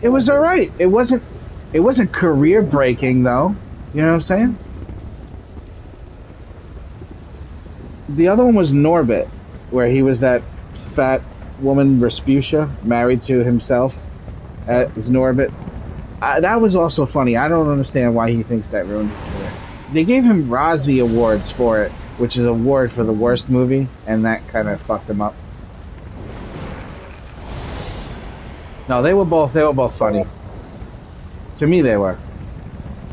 It was alright. It wasn't career breaking though. You know what I'm saying? The other one was Norbit, where he was that fat woman Rasputia married to himself as Norbit. That was also funny. I don't understand why he thinks that ruined his career. They gave him Razzie Awards for it, which is an award for the worst movie, and that kind of fucked him up. No, they were both funny. To me, they were.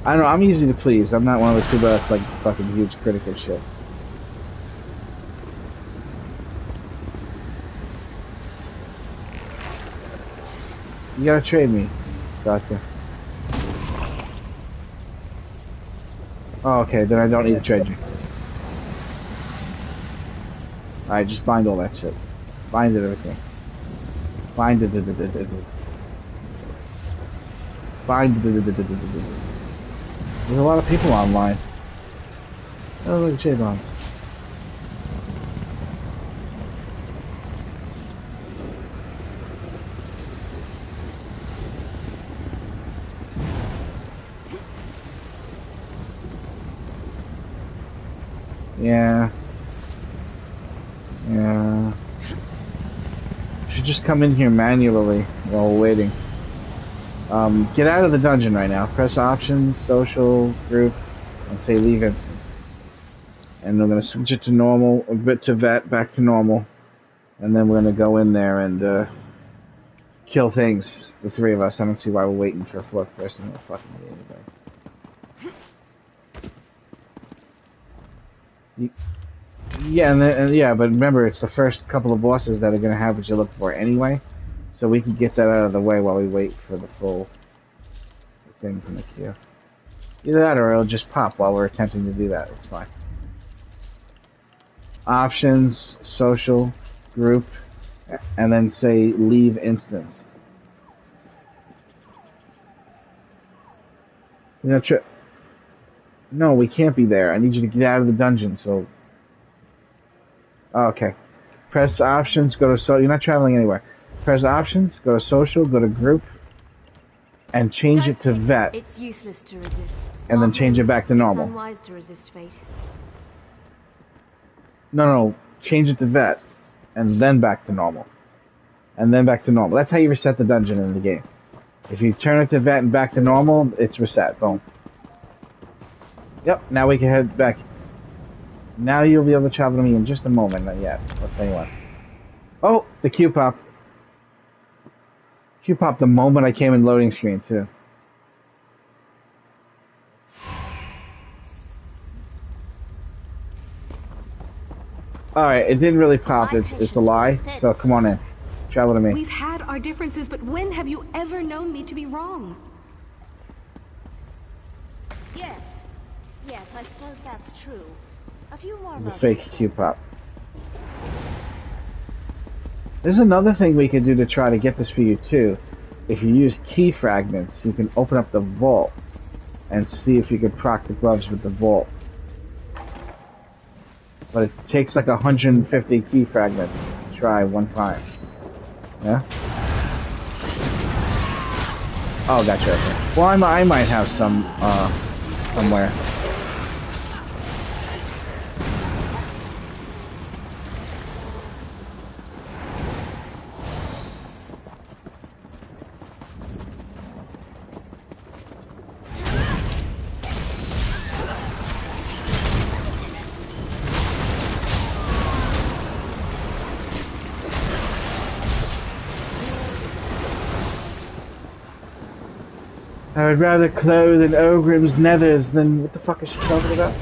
I don't know, I'm easy to please. I'm not one of those people that's like fucking huge critic of shit. You gotta trade me, Doctor. Oh, okay, then I don't need to trade you. Alright, just bind all that shit. Bind it, everything. Bind it. Bind it. There's a lot of people online. Oh, look at J-Bombs. Yeah. Should just come in here manually while waiting. Get out of the dungeon right now. Press options, social, group, and say leave instance. And we're gonna switch it to normal, a bit to vet, back to normal. And then we're gonna go in there and kill things. The 3 of us. I don't see why we're waiting for a 4th person. We're fucking anybody. Yeah, yeah, but remember, it's the first couple of bosses that are gonna have what you look for anyway, so we can get that out of the way while we wait for the full thing from the queue. Either that, or it'll just pop while we're attempting to do that. It's fine. Options, social, group, and then say leave instance. You know, no, we can't be there. I need you to get out of the dungeon, so... Oh, okay. Press options, go to you're not traveling anywhere. Press options, go to social, go to group, and change it to vet. It's useless to resist. And then change it back to normal. It's unwise to resist fate. No, change it to vet. and then back to normal. And then back to normal. That's how you reset the dungeon in the game. If you turn it to vet and back to normal, it's reset. Boom. Yep, now we can head back. Now you'll be able to travel to me in just a moment. Not yet. Let's tell you what. Oh, the Q pop. Q popped the moment I came in loading screen, too. Alright, it didn't really pop. It's a lie. So come on in. Travel to me. We've had our differences, but when have you ever known me to be wrong? Yes. Yes, I suppose that's true. A few more The moments. fake Q pop. There's another thing we could do to try to get this for you too. If you use key fragments, you can open up the vault and see if you can proc the gloves with the vault. But it takes like 150 key fragments to try one time. Yeah? Oh, gotcha. Okay. Well, I might have some, somewhere. I would rather clothe in Ogrim's nethers than... What the fuck is she talking about?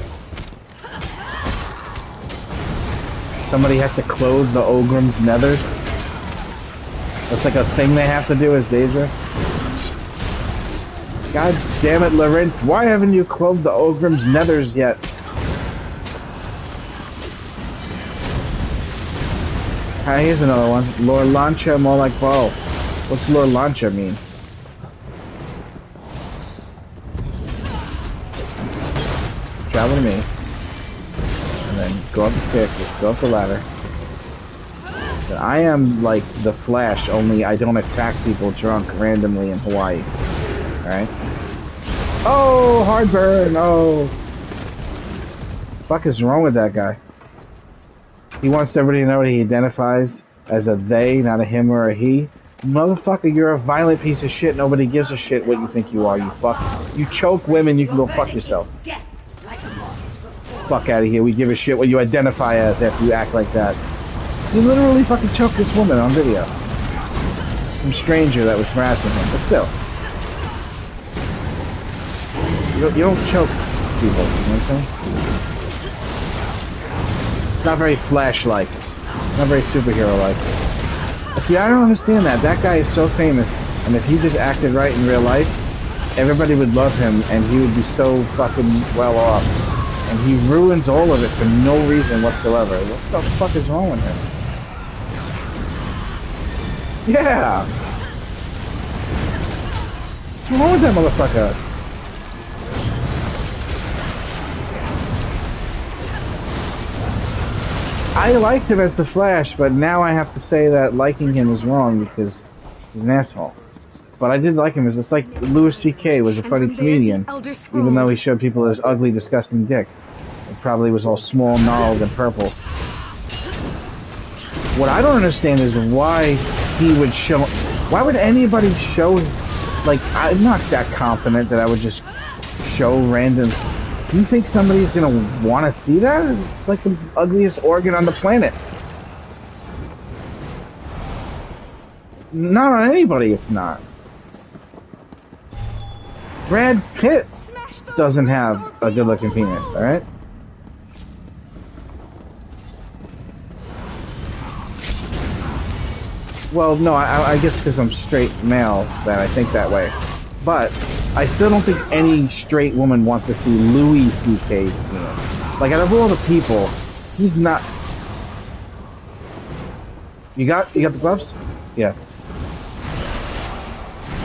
Somebody has to clothe the Ogrim's nethers? That's like a thing they have to do as Vdsa? God damn it, Laurent, why haven't you clothed the Ogrim's nethers yet? Here's another one. Lord Lancha, more like bow. What's Lord Lancha mean? Travel to me, and then go up the staircase, go up the ladder. And I am like the Flash, only I don't attack people drunk randomly in Hawaii. Alright? Oh, hard burn! Oh! Fuck is wrong with that guy? He wants everybody to know that he identifies as a they, not a him or a he. Motherfucker, you're a violent piece of shit. Nobody gives a shit what you think you are, you fuck. You choke women, you can go fuck yourself. Fuck out of here. We give a shit what you identify as after you act like that. You literally fucking choked this woman on video. Some stranger that was harassing him, but still. You don't choke people, you know what I'm saying? It's not very Flash-like. Not very superhero-like. See, I don't understand that. That guy is so famous, and if he just acted right in real life, everybody would love him, and he would be so fucking well off. And he ruins all of it for no reason whatsoever. What the fuck is wrong with him? Yeah! What's wrong with that motherfucker? I liked him as the Flash, but now I have to say that liking him is wrong because he's an asshole. But I did like him as it's like Louis C.K. was a funny comedian, even though he showed people his ugly, disgusting dick. It probably was all small, gnarled, and purple. What I don't understand is why he would show... Why would anybody show... Like, I'm not that confident that I would just show random... Do you think somebody's gonna want to see that? It's like the ugliest organ on the planet. Not on anybody, it's not. Brad Pitt doesn't have a good-looking penis, alright? Well, no, I guess because I'm straight male that I think that way. But I still don't think any straight woman wants to see Louis C.K.'s penis. Like, out of all the people, he's not... You got the gloves? Yeah.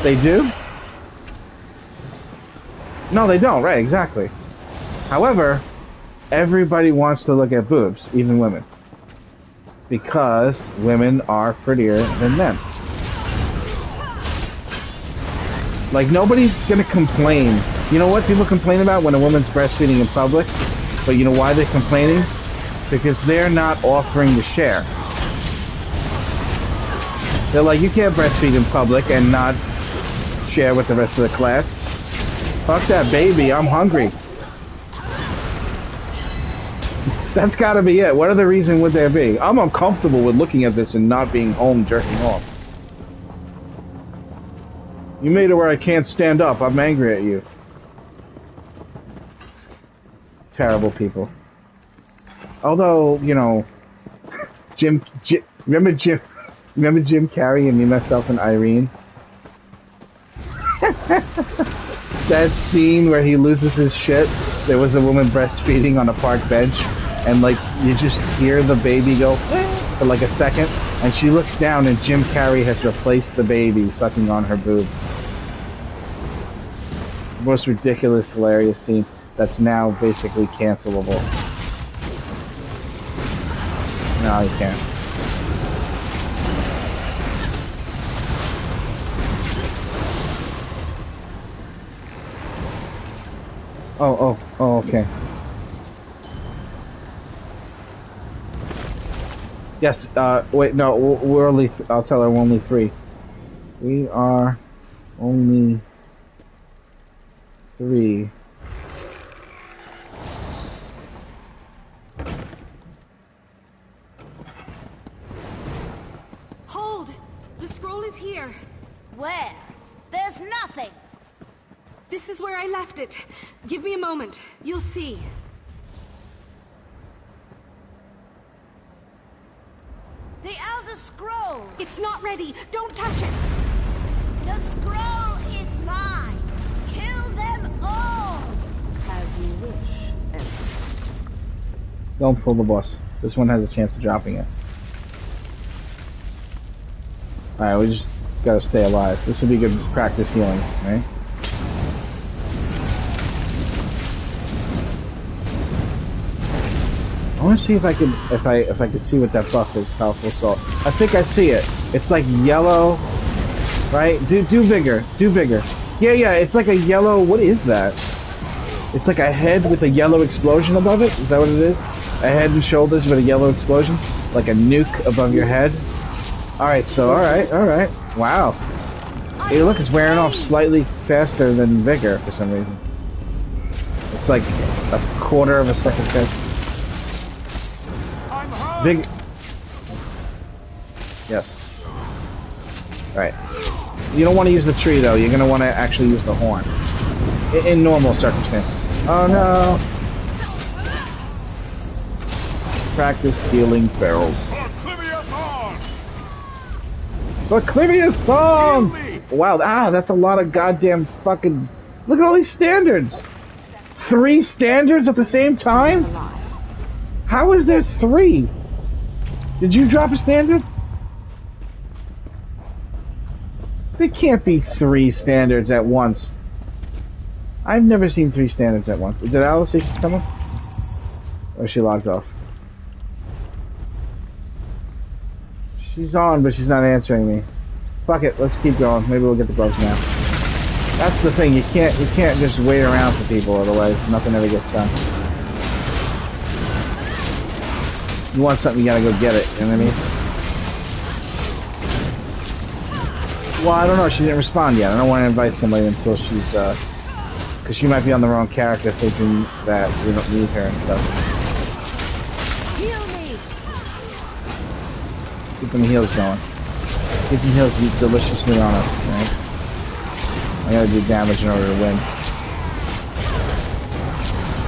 They do? No, they don't, right, exactly. However, everybody wants to look at boobs, even women. Because women are prettier than men. Like, nobody's gonna complain. You know what people complain about when a woman's breastfeeding in public? But you know why they're complaining? Because they're not offering to share. They're like, you can't breastfeed in public and not share with the rest of the class. Fuck that baby, I'm hungry. That's gotta be it. What other reason would there be? I'm uncomfortable with looking at this and not being home jerking off. You made it where I can't stand up. I'm angry at you. Terrible people. Although, you know, remember Jim Carrey and Me, Myself, and Irene? That scene where he loses his shit. There was a woman breastfeeding on a park bench, and like you just hear the baby go for like a second, and she looks down, and Jim Carrey has replaced the baby sucking on her boob. Most ridiculous, hilarious scene that's now basically cancelable. No, you can't. Oh, okay. Yes, wait, no, we're only, I'll tell her we're only 3. We are only 3. Hold! The scroll is here. Where? There's nothing. This is where I left it. Give me a moment. You'll see. The Elder Scroll! It's not ready. Don't touch it. The scroll is mine! Kill them all! As you wish, Empress. Don't pull the boss. This one has a chance of dropping it. Alright, we just gotta stay alive. This would be good practice healing, right? I want to see if I could see what that buff is. Powerful assault. I think I see it. It's like yellow, right? Do bigger. Do bigger. Yeah. It's like a yellow. What is that? It's like a head with a yellow explosion above it. Is that what it is? A head and shoulders with a yellow explosion, like a nuke above your head. All right. So all right. Wow. Hey, look, it's wearing off slightly faster than vigor for some reason. It's like a quarter of a second faster. Big. Yes. Right. You don't want to use the tree though. You're gonna want to actually use the horn. In normal circumstances. Oh no. Practice healing barrels. Clivius Thorn! Wow, that's a lot of goddamn fucking. Look at all these standards. 3 standards at the same time? How is there 3? Did you drop a standard? There can't be 3 standards at once. I've never seen 3 standards at once. Did Alice say she's coming? Or is she logged off? She's on, but she's not answering me. Fuck it, let's keep going. Maybe we'll get the gloves now. That's the thing, you can't just wait around for people, otherwise nothing ever gets done. You want something, you gotta go get it, you know what I mean? Well, I don't know, she didn't respond yet. I don't want to invite somebody until she's, because she might be on the wrong character thinking that we don't need her and stuff. Heal me. Keep them heals going. Keep them heals deliciously on us, right? I gotta do damage in order to win.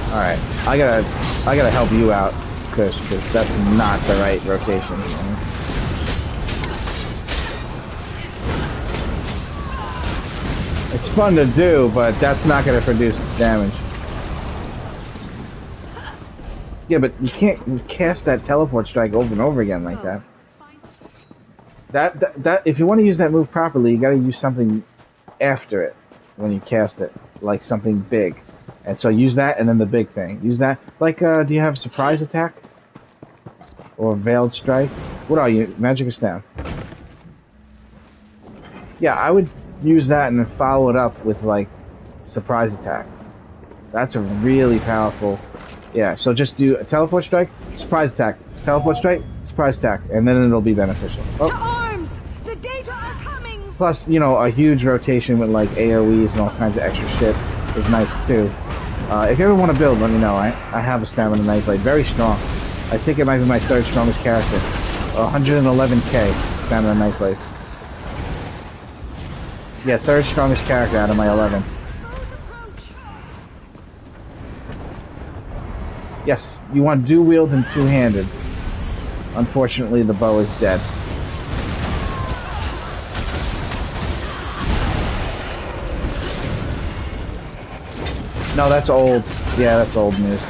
Alright, I gotta help you out. Because that's not the right rotation. It's fun to do, but that's not going to produce damage. Yeah, but you can't cast that teleport strike over and over again like that. That if you want to use that move properly, you got to use something after it when you cast it, like something big. And so use that, and then the big thing. Use that. Like, do you have surprise attack? Or veiled strike? What are you? Magic or stab? Yeah, I would use that and then follow it up with, like, surprise attack. That's a really powerful... Yeah, so just do a teleport strike, surprise attack. Teleport strike, surprise attack. And then it'll be beneficial. To arms! The data Plus, you know, a huge rotation with like AoEs and all kinds of extra shit is nice too. If you ever want to build, let me know. I have a Stamina Knife Blade, very strong. I think it might be my third strongest character. 111k Stamina Knife Blade. Yeah, third strongest character out of my 11. Yes, you want dual wield and two-handed. Unfortunately, the bow is dead. No, that's old. Yeah, that's old news.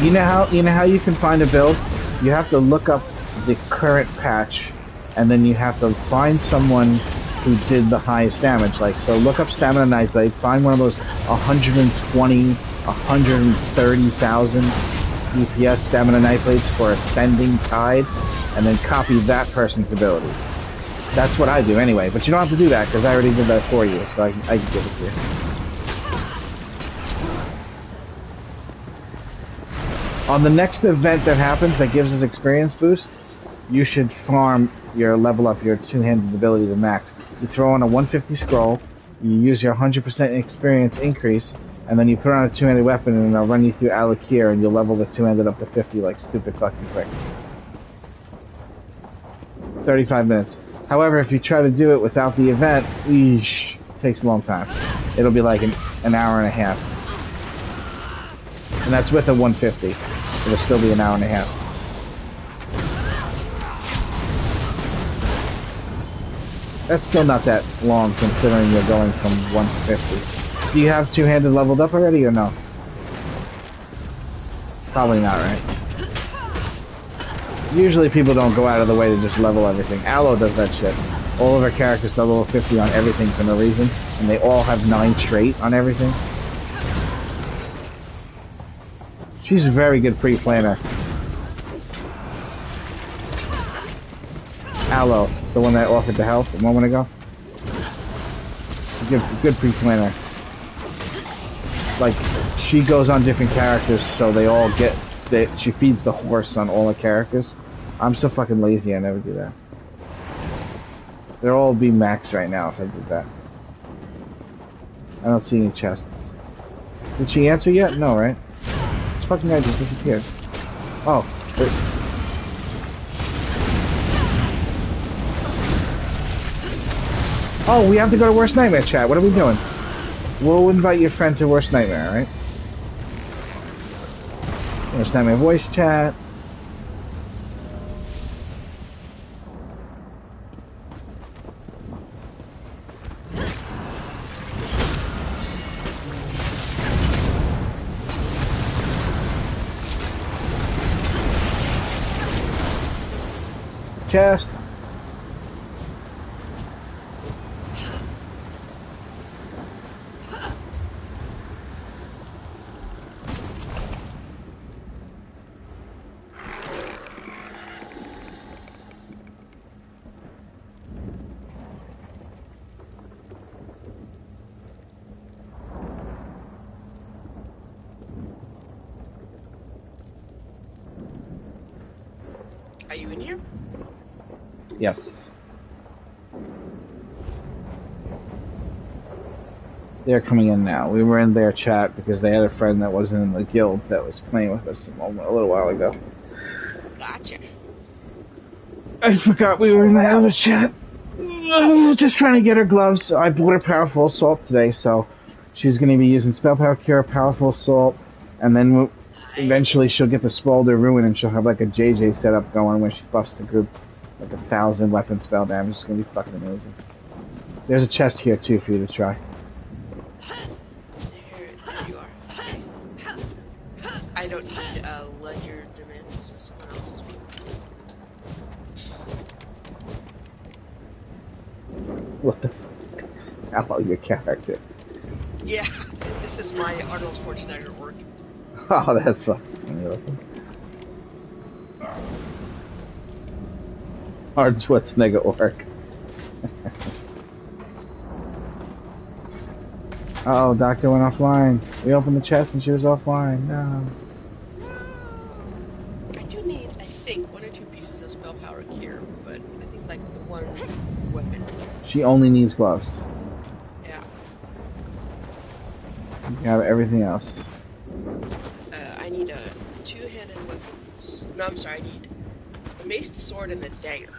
You know how you can find a build? You have to look up the current patch, and then you have to find someone who did the highest damage. Like, so look up Stamina Knife Blade, find one of those 120, 130,000 DPS Stamina Knife Blades for Ascending Tide, and then copy that person's ability. That's what I do anyway, but you don't have to do that, because I already did that for you, so I can give it to you. On the next event that happens that gives us experience boost, you should farm your level up your two-handed ability to max. You throw on a 150 scroll, you use your 100% experience increase, and then you put on a two-handed weapon and it'll run you through Alakir and you'll level the two-handed up to 50 like stupid fucking quick. 35 minutes. However, if you try to do it without the event, eesh, it takes a long time. It'll be like an hour and a half. And that's with a 150. It'll still be an hour and a half. That's still not that long considering you're going from 150. Do you have two-handed leveled up already or no? Probably not, right? Usually people don't go out of the way to just level everything. Aloe does that shit. All of her characters are level 50 on everything for no reason, and they all have 9 trait on everything. She's a very good pre-planner. Aloe, the one that offered the health a moment ago. Good pre-planner. Like, she goes on different characters so they all get... she feeds the horse on all the characters. I'm so fucking lazy I never do that. They'll all be max right now if I did that. I don't see any chests. Did she answer yet? No, right? This fucking guy just disappeared. Oh. Wait. Oh, we have to go to Worst Nightmare chat. What are we doing? We'll invite your friend to Worst Nightmare, alright? Worst Nightmare voice chat. Chest. Are you in here? Yes. They're coming in now. We were in their chat because they had a friend that wasn't in the guild that was playing with us a little while ago. Gotcha. I forgot we were in the other chat. Just trying to get her gloves. I bought her Powerful Assault today, so she's going to be using Spell Power Cure, Powerful Assault, and then eventually she'll get the Spalder Ruin and she'll have like a JJ setup going where she buffs the group like 1,000 weapon spell damage. It's going to be fucking amazing. There's a chest here too for you to try. There you are. I don't need a ledger demands, so someone else's will. What the fuck? How your character? Yeah, this is my Arnold Schwarzenegger work. Oh, that's fucking Arnold Schwarzenegger orc. Uh-oh, Doctor went offline. We opened the chest and she was offline. No. I do need, I think, 1 or 2 pieces of spell power cleric here, but I think like the one weapon. She only needs gloves. Yeah. You have everything else. I need a two-handed weapons. No, I'm sorry. I need the mace, the sword, and the dagger.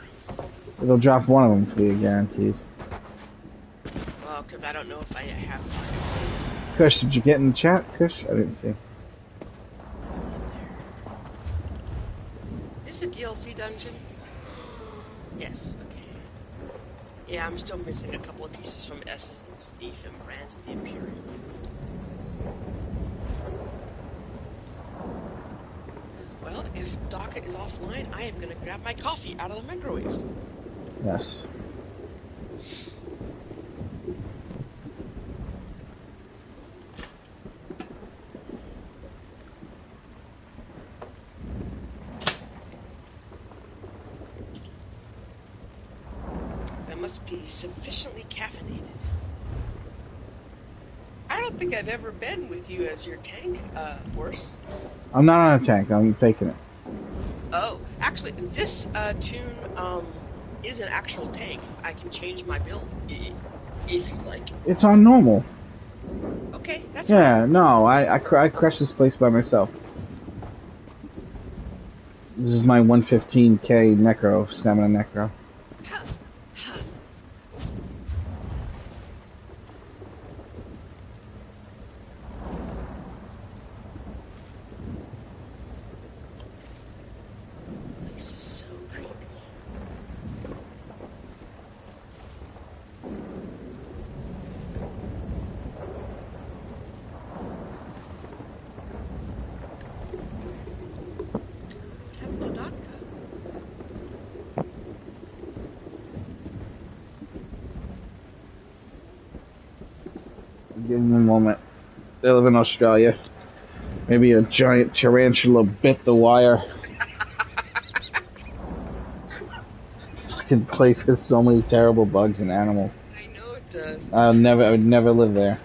It'll drop one of them for you, guaranteed. Well, because I don't know if I have one. Kush, did you get in the chat, Kush? I didn't see. Is this a DLC dungeon? Yes, okay. Yeah, I'm still missing a couple of pieces from S's and Steve and Brands of the Imperium. Well, if Vdsa is offline, I am gonna grab my coffee out of the microwave. Yes. That must be sufficiently caffeinated. I don't think I've ever been with you as your tank, horse. I'm not on a tank. I'm faking it. Oh, actually, this tune is an actual tank. I can change my build if you'd like. It's on normal. Okay, that's Yeah, fine. no, I crashed this place by myself. This is my 115k necro, stamina necro. This is so creepy. Capital Vdsa. Give them a moment. They live in Australia. Maybe a giant tarantula bit the wire. Fucking place has so many terrible bugs and animals. I know it does. I would never live there.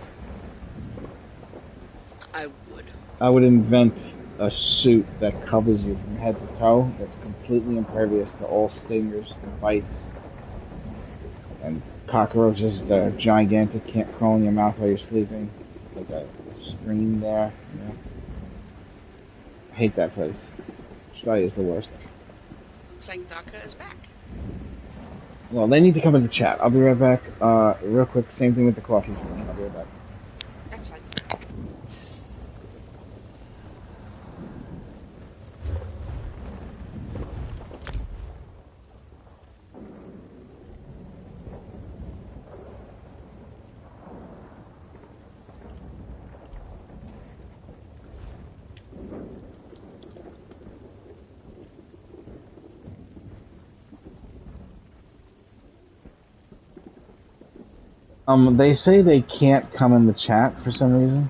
I would. I would invent a suit that covers you from head to toe, that's completely impervious to all stingers and bites. And cockroaches that are gigantic, can't crawl in your mouth while you're sleeping. It's like a screen there. You know? I hate that place. Australia is the worst. Looks like Vdsa is back. Well, they need to come in the chat. I'll be right back. Real quick, same thing with the coffee for me. I'll be right back. That's fine. They say they can't come in the chat for some reason.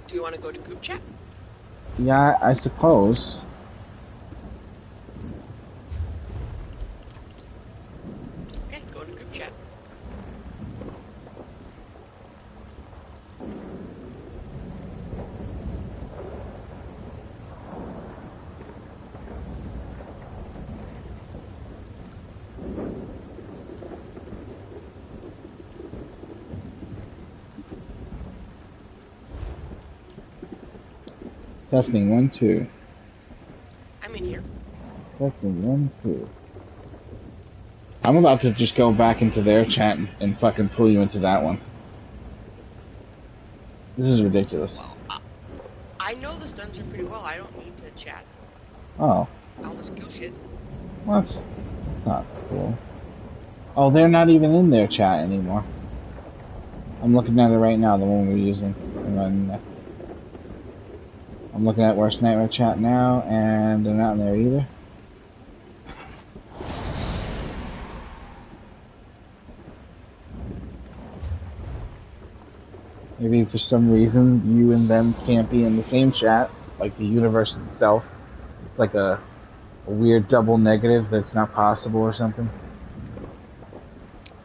Do you want to go to group chat? Yeah, I suppose. Okay, go to group chat. Testing 1 2. I'm in here. Testing 1 2. I'm about to just go back into their chat and fucking pull you into that one. This is ridiculous. Well, I know this dungeon pretty well. I don't need to chat. Oh, I'll just kill shit. what? That's not cool. Oh, they're not even in their chat anymore. I'm looking at it right now, the one we're using. I'm looking at Worst Nightmare chat now, and they're not in there either. Maybe for some reason you and them can't be in the same chat, like the universe itself. It's like a weird double negative that's not possible or something.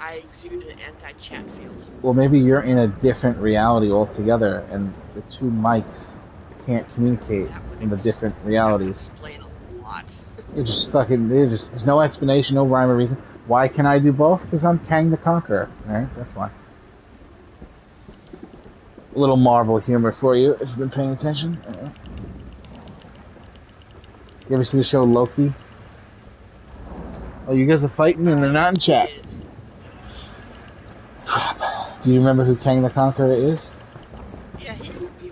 I exude an anti-chat field. Well, maybe you're in a different reality altogether, and the two mics can't communicate in the different realities. That would explain a lot. It just fucking, there's no explanation, no rhyme or reason. Why can I do both? Because I'm Kang the Conqueror. Alright, that's why. A little Marvel humor for you, if you've been paying attention. You ever see the show Loki? Oh, you guys are fighting and they're not in chat. Crap. Do you remember who Kang the Conqueror is? Yeah,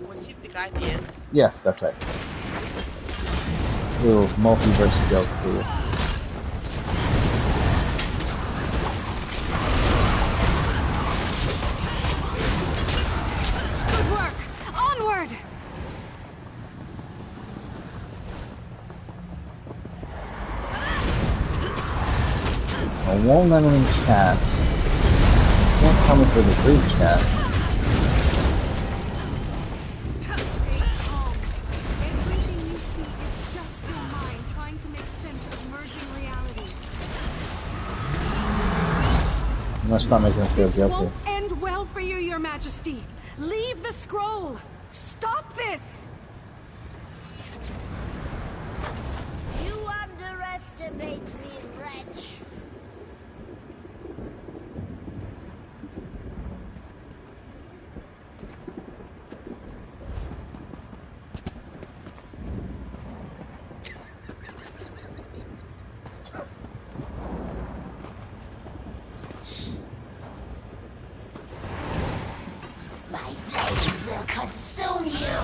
was he the guy at the end? Yes, that's right. Little multiverse joke for you. Good work! Onward! I won't let him in chat. Can't come for the group chat. Stay calm. Everything you see is just your mind trying to make sense of merging realities. You must not make him feel This guilty. won't end well for you, Your Majesty. Leave the scroll. Stop this! You underestimate me, wretch. My blades will consume you.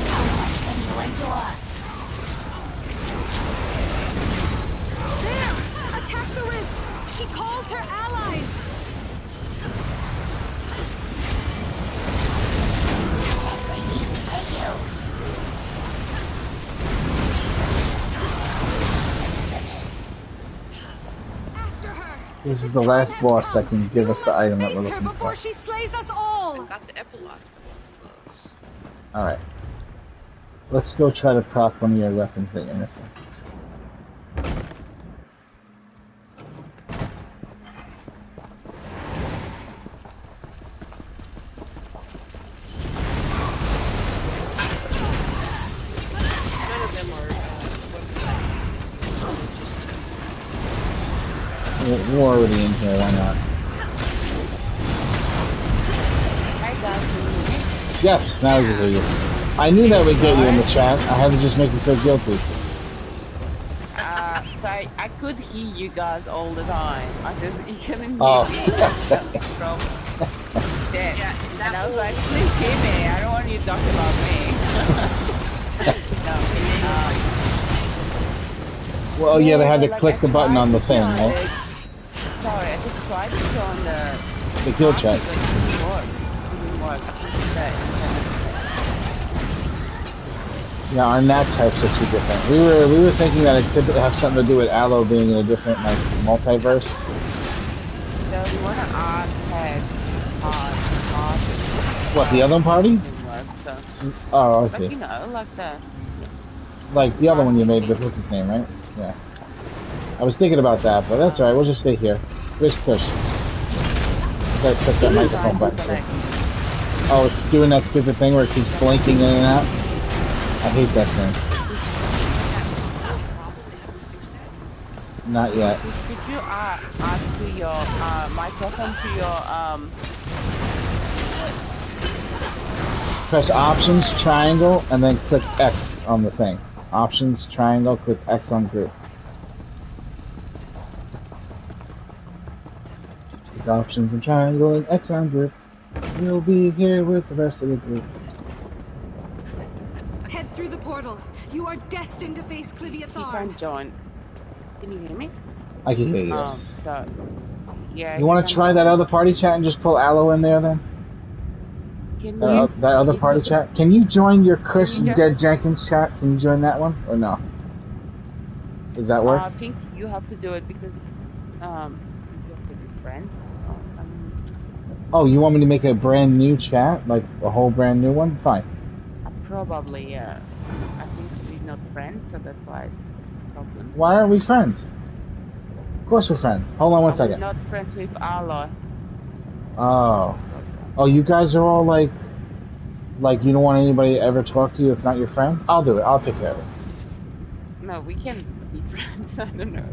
How much can you endure? There! Attack the rifts! She calls her allies! Take you. After her! This is the last boss that can give us the item that we're Face her looking before for. she slays us all! I got the epilogues, but not those. Alright. Let's go try to proc one of your weapons that you're missing. None of them are weapons. We're already in here, why not? Yes, now we can hear you. I knew that would get you in the chat. I had to just make you feel guilty. So I could hear you guys all the time. I just you couldn't hear Oh. me from there. Yeah, And I was like, please hear me. I don't want you to talk about me. No. Well, yeah, they had to like, click the button on the thing, right? Sorry, I just tried to join the guild chat. But it didn't work. It didn't work. I think it's that internet. Yeah, our NAT types are too different. We were thinking that it could have something to do with Aloe being in a different like multiverse. So we want to add What, the other party? So, Oh, like, okay. you know, like the Like the other one you made with what's his name, right? Yeah. I was thinking about that, but that's alright. We'll just stay here. Where's Kush? Gotta put that microphone button. Oh, it's doing that stupid thing where it keeps blinking in and out. I hate that thing. Not yet. Could you add to your microphone to your Press Options, Triangle, and then click X on the thing. Options, Triangle, click X on group. Click Options and Triangle and X on group. We'll be here with the rest of the group. Head through the portal. You are destined to face Clivia you Tharn. can join? Can you hear me? I can hear you. Yes. So, yeah. You want to try that other party chat and just pull Aloe in there then? Can That other party chat? Can you join your Chris Dead Jenkins chat? Can you join that one? Or no? Does that work? I think you have to do it because you have to be friends. Oh, you want me to make a brand new chat? Like a whole brand new one? Fine. Probably, yeah. I think we're not friends, so that's why it's a problem. Why aren't we friends? Of course we're friends. Hold on one We're second. not friends with Aloy. Oh. Oh, you guys are all like Like, you don't want anybody to ever talk to you if not your friend? I'll do it. I'll take care of it. No, we can be friends. I don't know.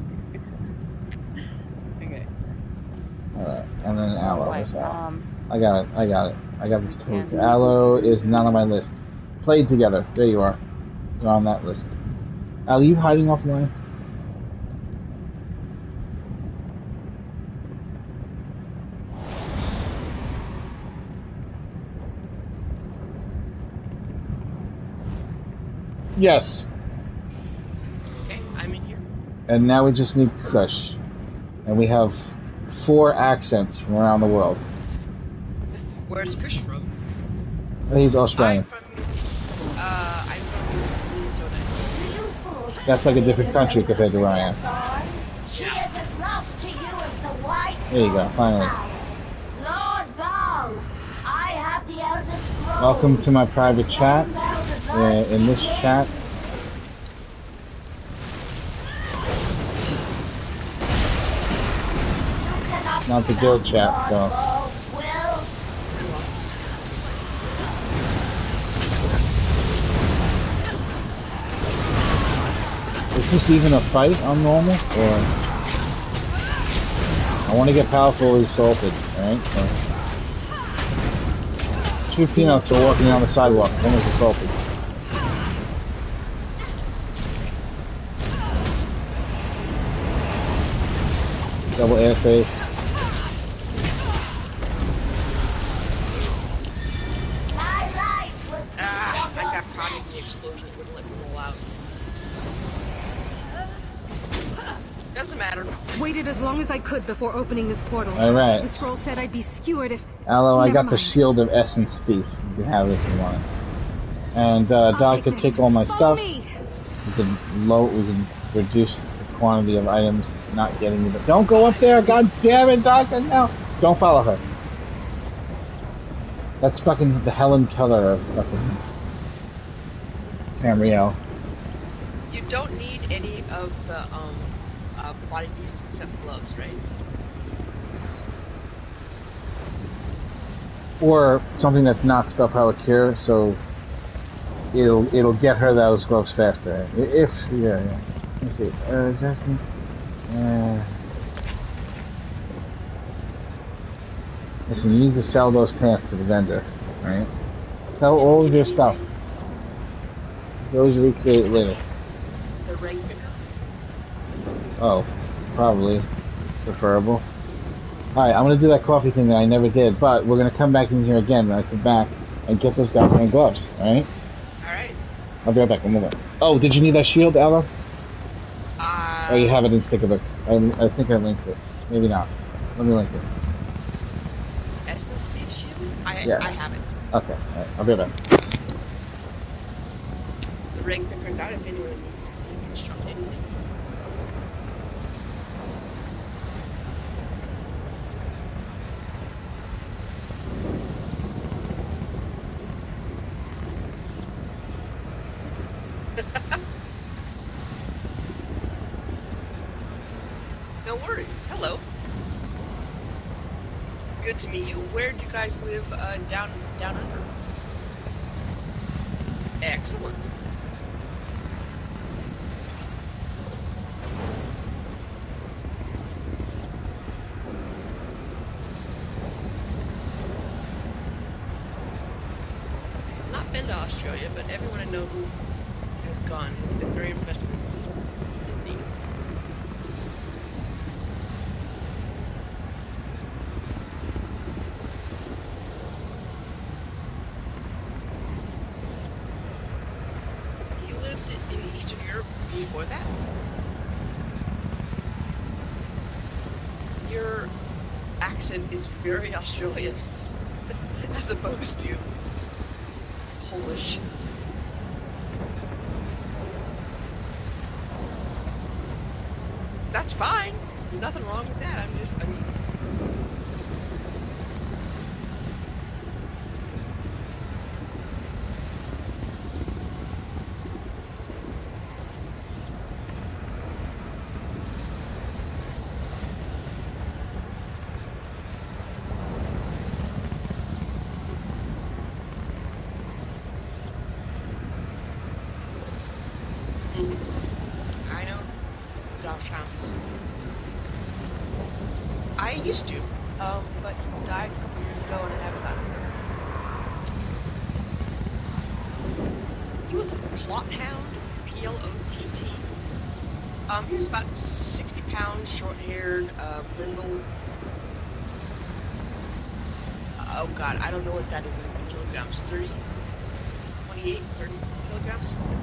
Okay. Alright, and then aloe. Right. What's aloe? I got it. I got it. I got this Yeah. tweak. Aloe is not on my list. Played together. There you are. You're on that list. Are you hiding offline? Yes. Okay, I'm in here. And now we just need Kush. And we have 4 accents from around the world. Where's Kush from? He's Australian. I'm from Minnesota. That's like a different country compared to where I am. She is as lost to you as the white. There you go, finally. Lord Baal, I have the Elder Scroll. Welcome to my private chat. In this chat, not the guild chat, so. Is this even a fight on normal, or? I want to get powerfully assaulted, alright? So. 2 peanuts are walking down the sidewalk, one was assaulted. Double air face. I got caught in the explosion. It wouldn't let me roll out. Doesn't matter. Waited as long as I could before opening this portal. Alright. The scroll said I'd be skewered if... Aloe, I Never got the mind. Shield of Essence Thief. You can have it if you want. And Doc could take all my Follow stuff. me. We can reduce the quantity of items not getting you. But don't go up there! God damn it, Doc! No! Don't follow her. That's fucking the Helen Keller of fucking Tamriel. You don't need any of the body pieces except gloves, right? Or something that's not spell power cure, so it'll get her those gloves faster. If yeah. Let's see. Justin. Listen, you need to sell those pants to the vendor, right? Sell all of your stuff. Those recreate later. The ring picker. Oh, probably preferable. Alright, I'm gonna do that coffee thing that I never did, but we're gonna come back in here again when I come back and get those goddamn gloves, alright? Alright. I'll be right back, one moment. Oh, did you need that shield, Aloe? Oh, you have it in Stickerbook. I think I linked it. Maybe not. Let me link it. SSD shield? I have it. Okay, alright, I'll be right back. The ring picker's out if anyone needs to deconstruct anything. No worries. Hello. Good to meet you. Where do you guys live down under? Excellent. Not been to Australia, but everyone I know who has gone has been very impressed with Sydney. You lived in Eastern Europe before that? Your accent is very Australian, as opposed to Polish. That's fine. Nothing wrong with that. I'm just amused. Champs. I used to, but he died a couple years ago and I haven't gotten him. He was a plot hound, Plott. He was about 60 pounds, short-haired, brindle. Oh god, I don't know what that is in kilograms. 30? 28, 30 kilograms? Plott.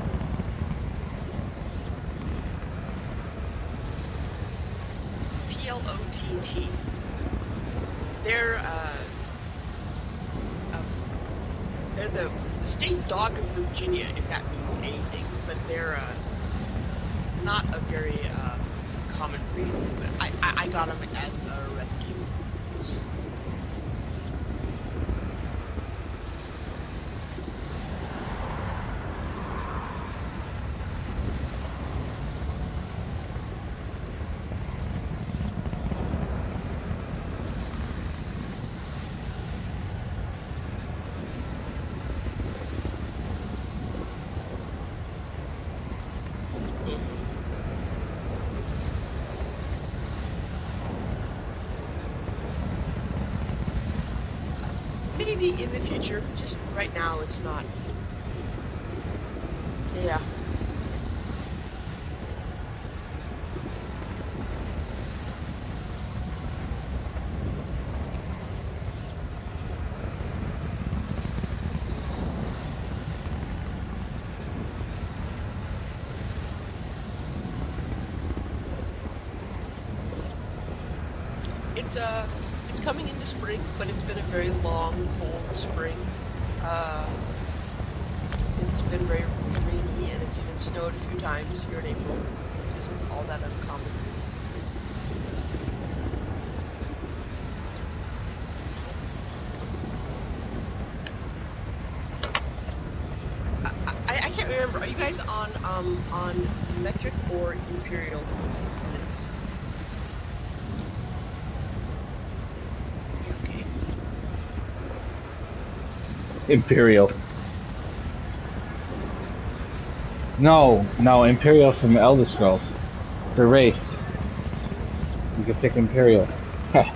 They're the state dog of Virginia, if that means anything, but they're not a very common breed. But I got them as a rescue. Maybe in the future, just right now it's not. Yeah. It's coming into spring, but it's been a very long, cold spring. It's been very rainy, and it's even snowed a few times here in April, which isn't all that uncommon. I can't remember. Are you guys on metric or imperial units? Imperial. No, Imperial from Elder Scrolls. It's a race. You can pick Imperial. Yeah.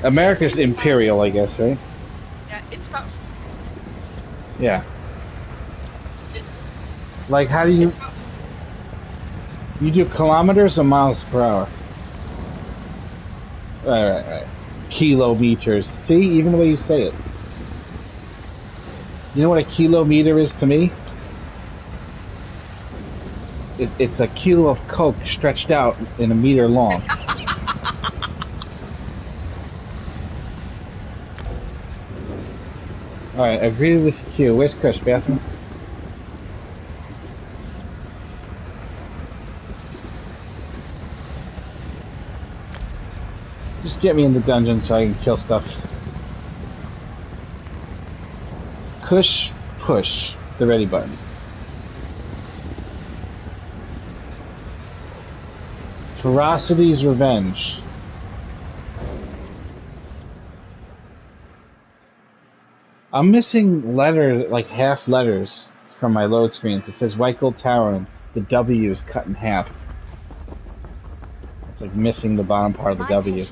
America's Imperial, I guess, right? Yeah, it's about. Yeah. Like, how do you... You do kilometers or miles per hour? Right. Kilometers. See, even the way you say it. You know what a kilometer is to me? It's a kilo of coke stretched out in a meter long. Alright, agree to this queue. Where's Chris? Bathroom? Just get me in the dungeon so I can kill stuff. Push the ready button. Ferocity's Revenge. I'm missing letters, like half letters from my load screens. It says White Gold Tower and the W is cut in half. It's like missing the bottom part of the W.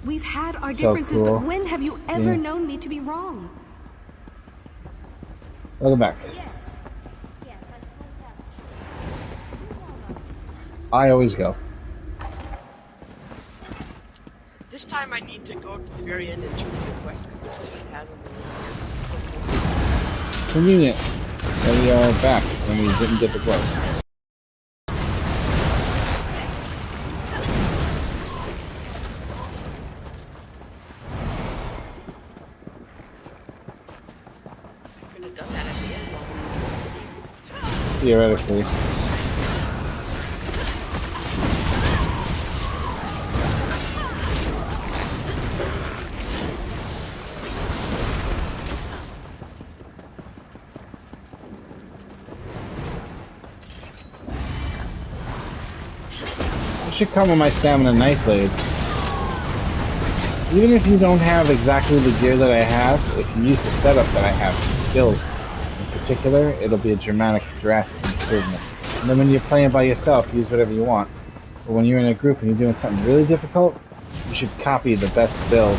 We've had our differences, cool. but when have you ever known me to be wrong? Welcome back. Yes, I suppose that's true. I always go. This time I need to go to the very end and turn the quest because this team hasn't been here. Convenient that we are back when we didn't get the quest. Theoretically. You should come with my stamina knife blade. Even if you don't have exactly the gear that I have, if you use the setup that I have, skills, and particular, it'll be a drastic improvement. And then when you're playing by yourself, use whatever you want. But when you're in a group and you're doing something really difficult, you should copy the best build.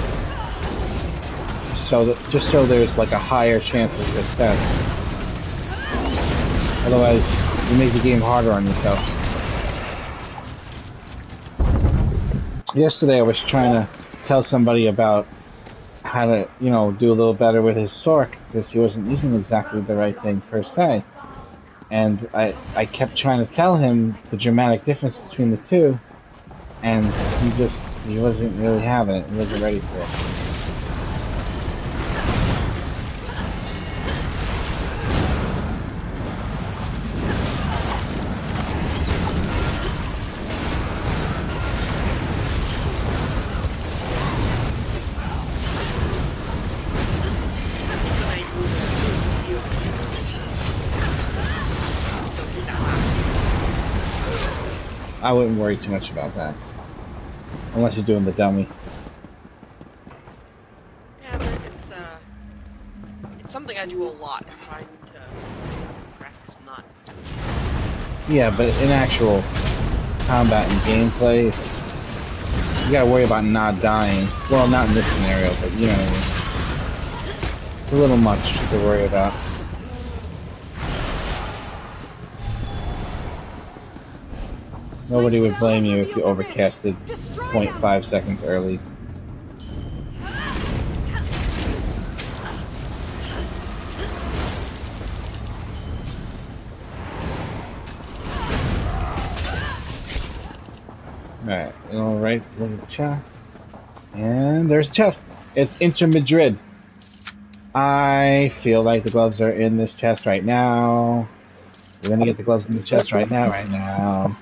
Just so there's like a higher chance of success. Otherwise, you make the game harder on yourself. Yesterday I was trying to tell somebody about how to, do a little better with his Sork, because he wasn't using exactly the right thing per se. And I kept trying to tell him the dramatic difference between the two, and he wasn't really having it. He wasn't ready for it. I wouldn't worry too much about that. Unless you're doing the dummy. Yeah, but it's something I do a lot, and so I need to practice not doing it. Yeah, but in actual combat and gameplay, you gotta worry about not dying. Well, not in this scenario, but you know what I mean. It's a little much to worry about. Nobody would blame you if you overcasted 0.5 seconds early. Alright, alright, little chest. And there's a chest. It's Inter Madrid. I feel like the gloves are in this chest right now. We're gonna get the gloves in the chest right now.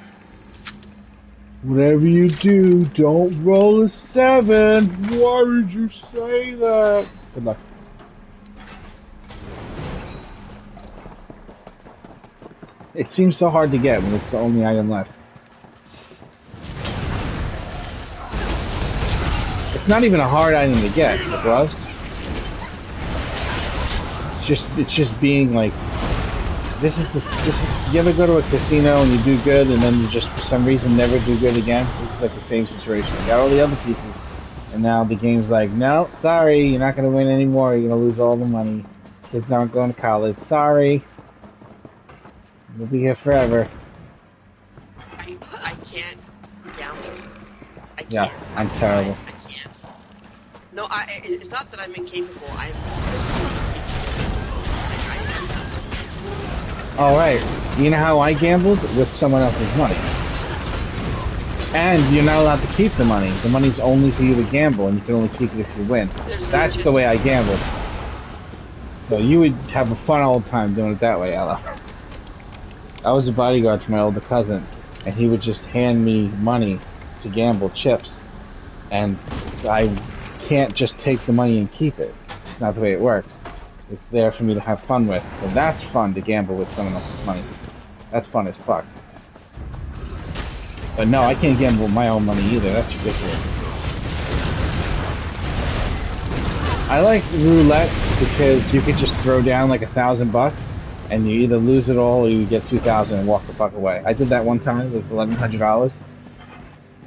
Whatever you do, don't roll a 7. Why would you say that? Good luck. It seems so hard to get when it's the only item left. It's not even a hard item to get, the gloves. It's just being like, you ever go to a casino and you do good and then you just for some reason never do good again? This is like the same situation. You got all the other pieces and now the game's like, no, sorry, you're not going to win anymore. You're going to lose all the money. Kids aren't going to college. Sorry. You'll be here forever. I can't gamble. I can't. Yeah, I'm terrible. I can't. No, it's not that I'm incapable. Alright, you know how I gambled? With someone else's money. And you're not allowed to keep the money. The money's only for you to gamble, and you can only keep it if you win. That's the way I gambled. So you would have a fun old time doing it that way, Ella. I was a bodyguard for my older cousin, and he would just hand me money to gamble chips. And I can't just take the money and keep it. It's not the way it works. It's there for me to have fun with. So that's fun to gamble with someone else's money. That's fun as fuck. But no, I can't gamble with my own money either. That's ridiculous. I like roulette because you could just throw down like $1,000 and you either lose it all or you get 2,000 and walk the fuck away. I did that one time with $1,100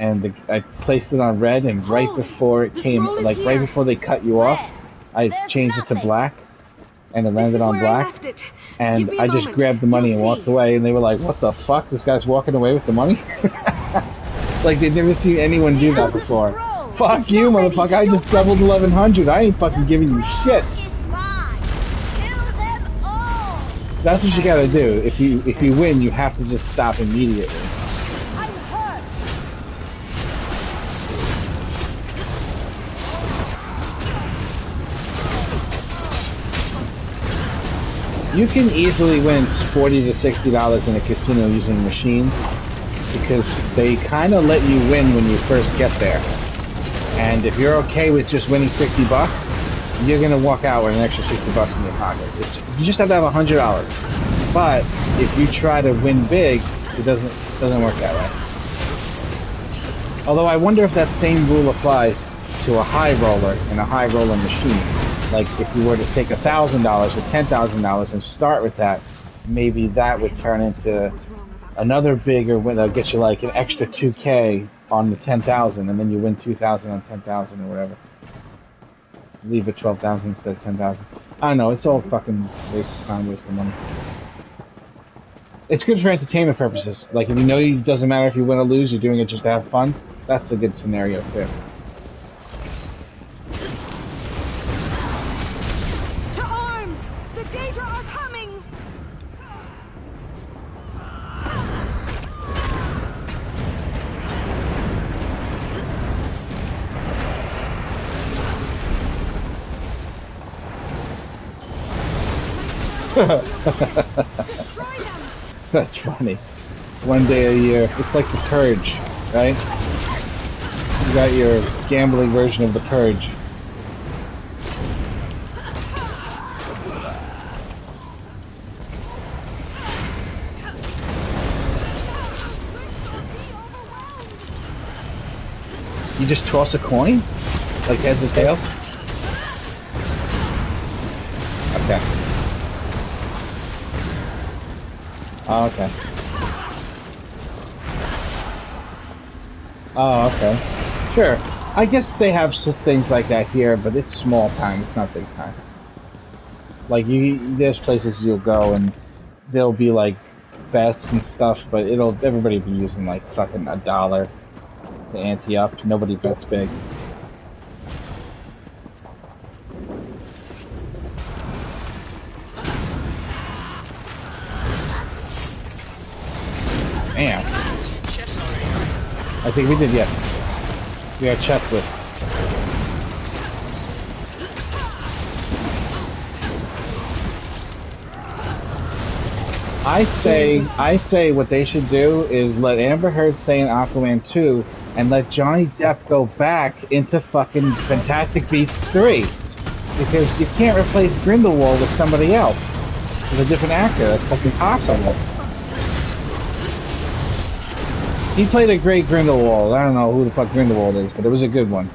and I placed it on red, and right before it came, like right before they cut you off, I changed it to black. And it landed on black, and I just grabbed the money and walked away, and they were like, what the fuck? This guy's walking away with the money? Like, they'd never seen anyone do that before. Fuck you, motherfucker, I just doubled 1,100, I ain't fucking giving you shit. That's what you gotta do. If you win, you have to just stop immediately. You can easily win $40 to $60 in a casino using machines because they kind of let you win when you first get there. And if you're okay with just winning $60, you're gonna walk out with an extra $60 in your pocket. You just have to have $100. But if you try to win big, it doesn't work that way. Although I wonder if that same rule applies to a high roller and a high roller machine. Like if you were to take $1,000 or $10,000 and start with that, maybe that would turn into another bigger win. That'll get you like an extra 2K on the 10,000, and then you win 2,000 on 10,000 or whatever. Leave it 12,000 instead of 10,000. I don't know. It's all fucking waste of time, waste of money. It's good for entertainment purposes. Like if you know it doesn't matter if you win or lose, you're doing it just to have fun. That's a good scenario too. To arms! The Daedra are coming! Destroy them! That's funny. One day a year. It's like the Purge, right? You got your gambling version of the Purge. You just toss a coin? Like heads or tails? Okay. Oh, okay. Oh, okay. Sure. I guess they have some things like that here, but it's small time. It's not big time. Like there's places you'll go and there'll be like bets and stuff, but everybody be using like fucking $1 to ante up. Nobody bets big. Damn. I think we did, yes. We got chest list. I say what they should do is let Amber Heard stay in Aquaman 2 and let Johnny Depp go back into fucking Fantastic Beasts 3. Because you can't replace Grindelwald with somebody else. With a different actor. That's fucking impossible. He played a great Grindelwald. I don't know who the fuck Grindelwald is, but it was a good one.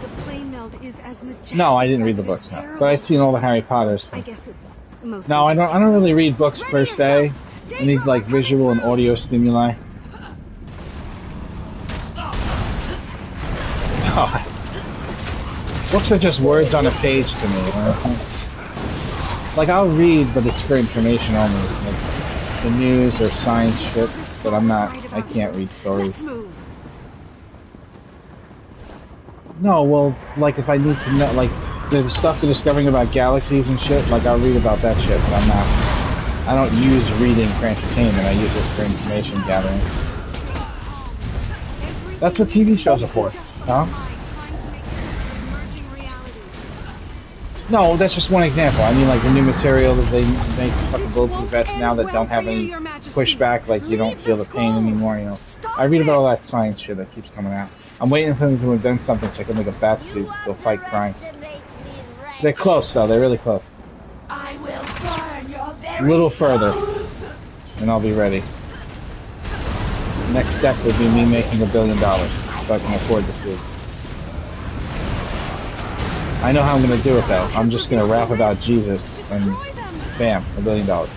The plane meld is as majestic. No, I didn't read the as it is books, no. terrible. But I've seen all the Harry Potters. I guess it's mostly No, I just don't really read books Ready per se. yourself. I need like visual and audio stimuli. Oh. Books are just words on a page to me. Like I'll read, but it's for information only. Like the news or science shit. But I can't read stories. Let's move. No, well, like if I need to know, like the stuff they're discovering about galaxies and shit, like I'll read about that shit, but I don't use reading for entertainment, I use it for information gathering. That's what TV shows are for, huh? No, that's just one example. I mean, like the new material that they make fucking bulletproof vests now that don't have any pushback, like you don't feel the pain anymore, you know. I read about all that science shit that keeps coming out. I'm waiting for them to invent something so I can make a bat suit to fight crime. They're close, though. They're really close. I will burn your A very little further, souls. and I'll be ready. Next step would be me making $1 billion, so I can afford the suit. I know how I'm going to do it, though. I'm just going to rap about Jesus, and bam, $1 billion. That's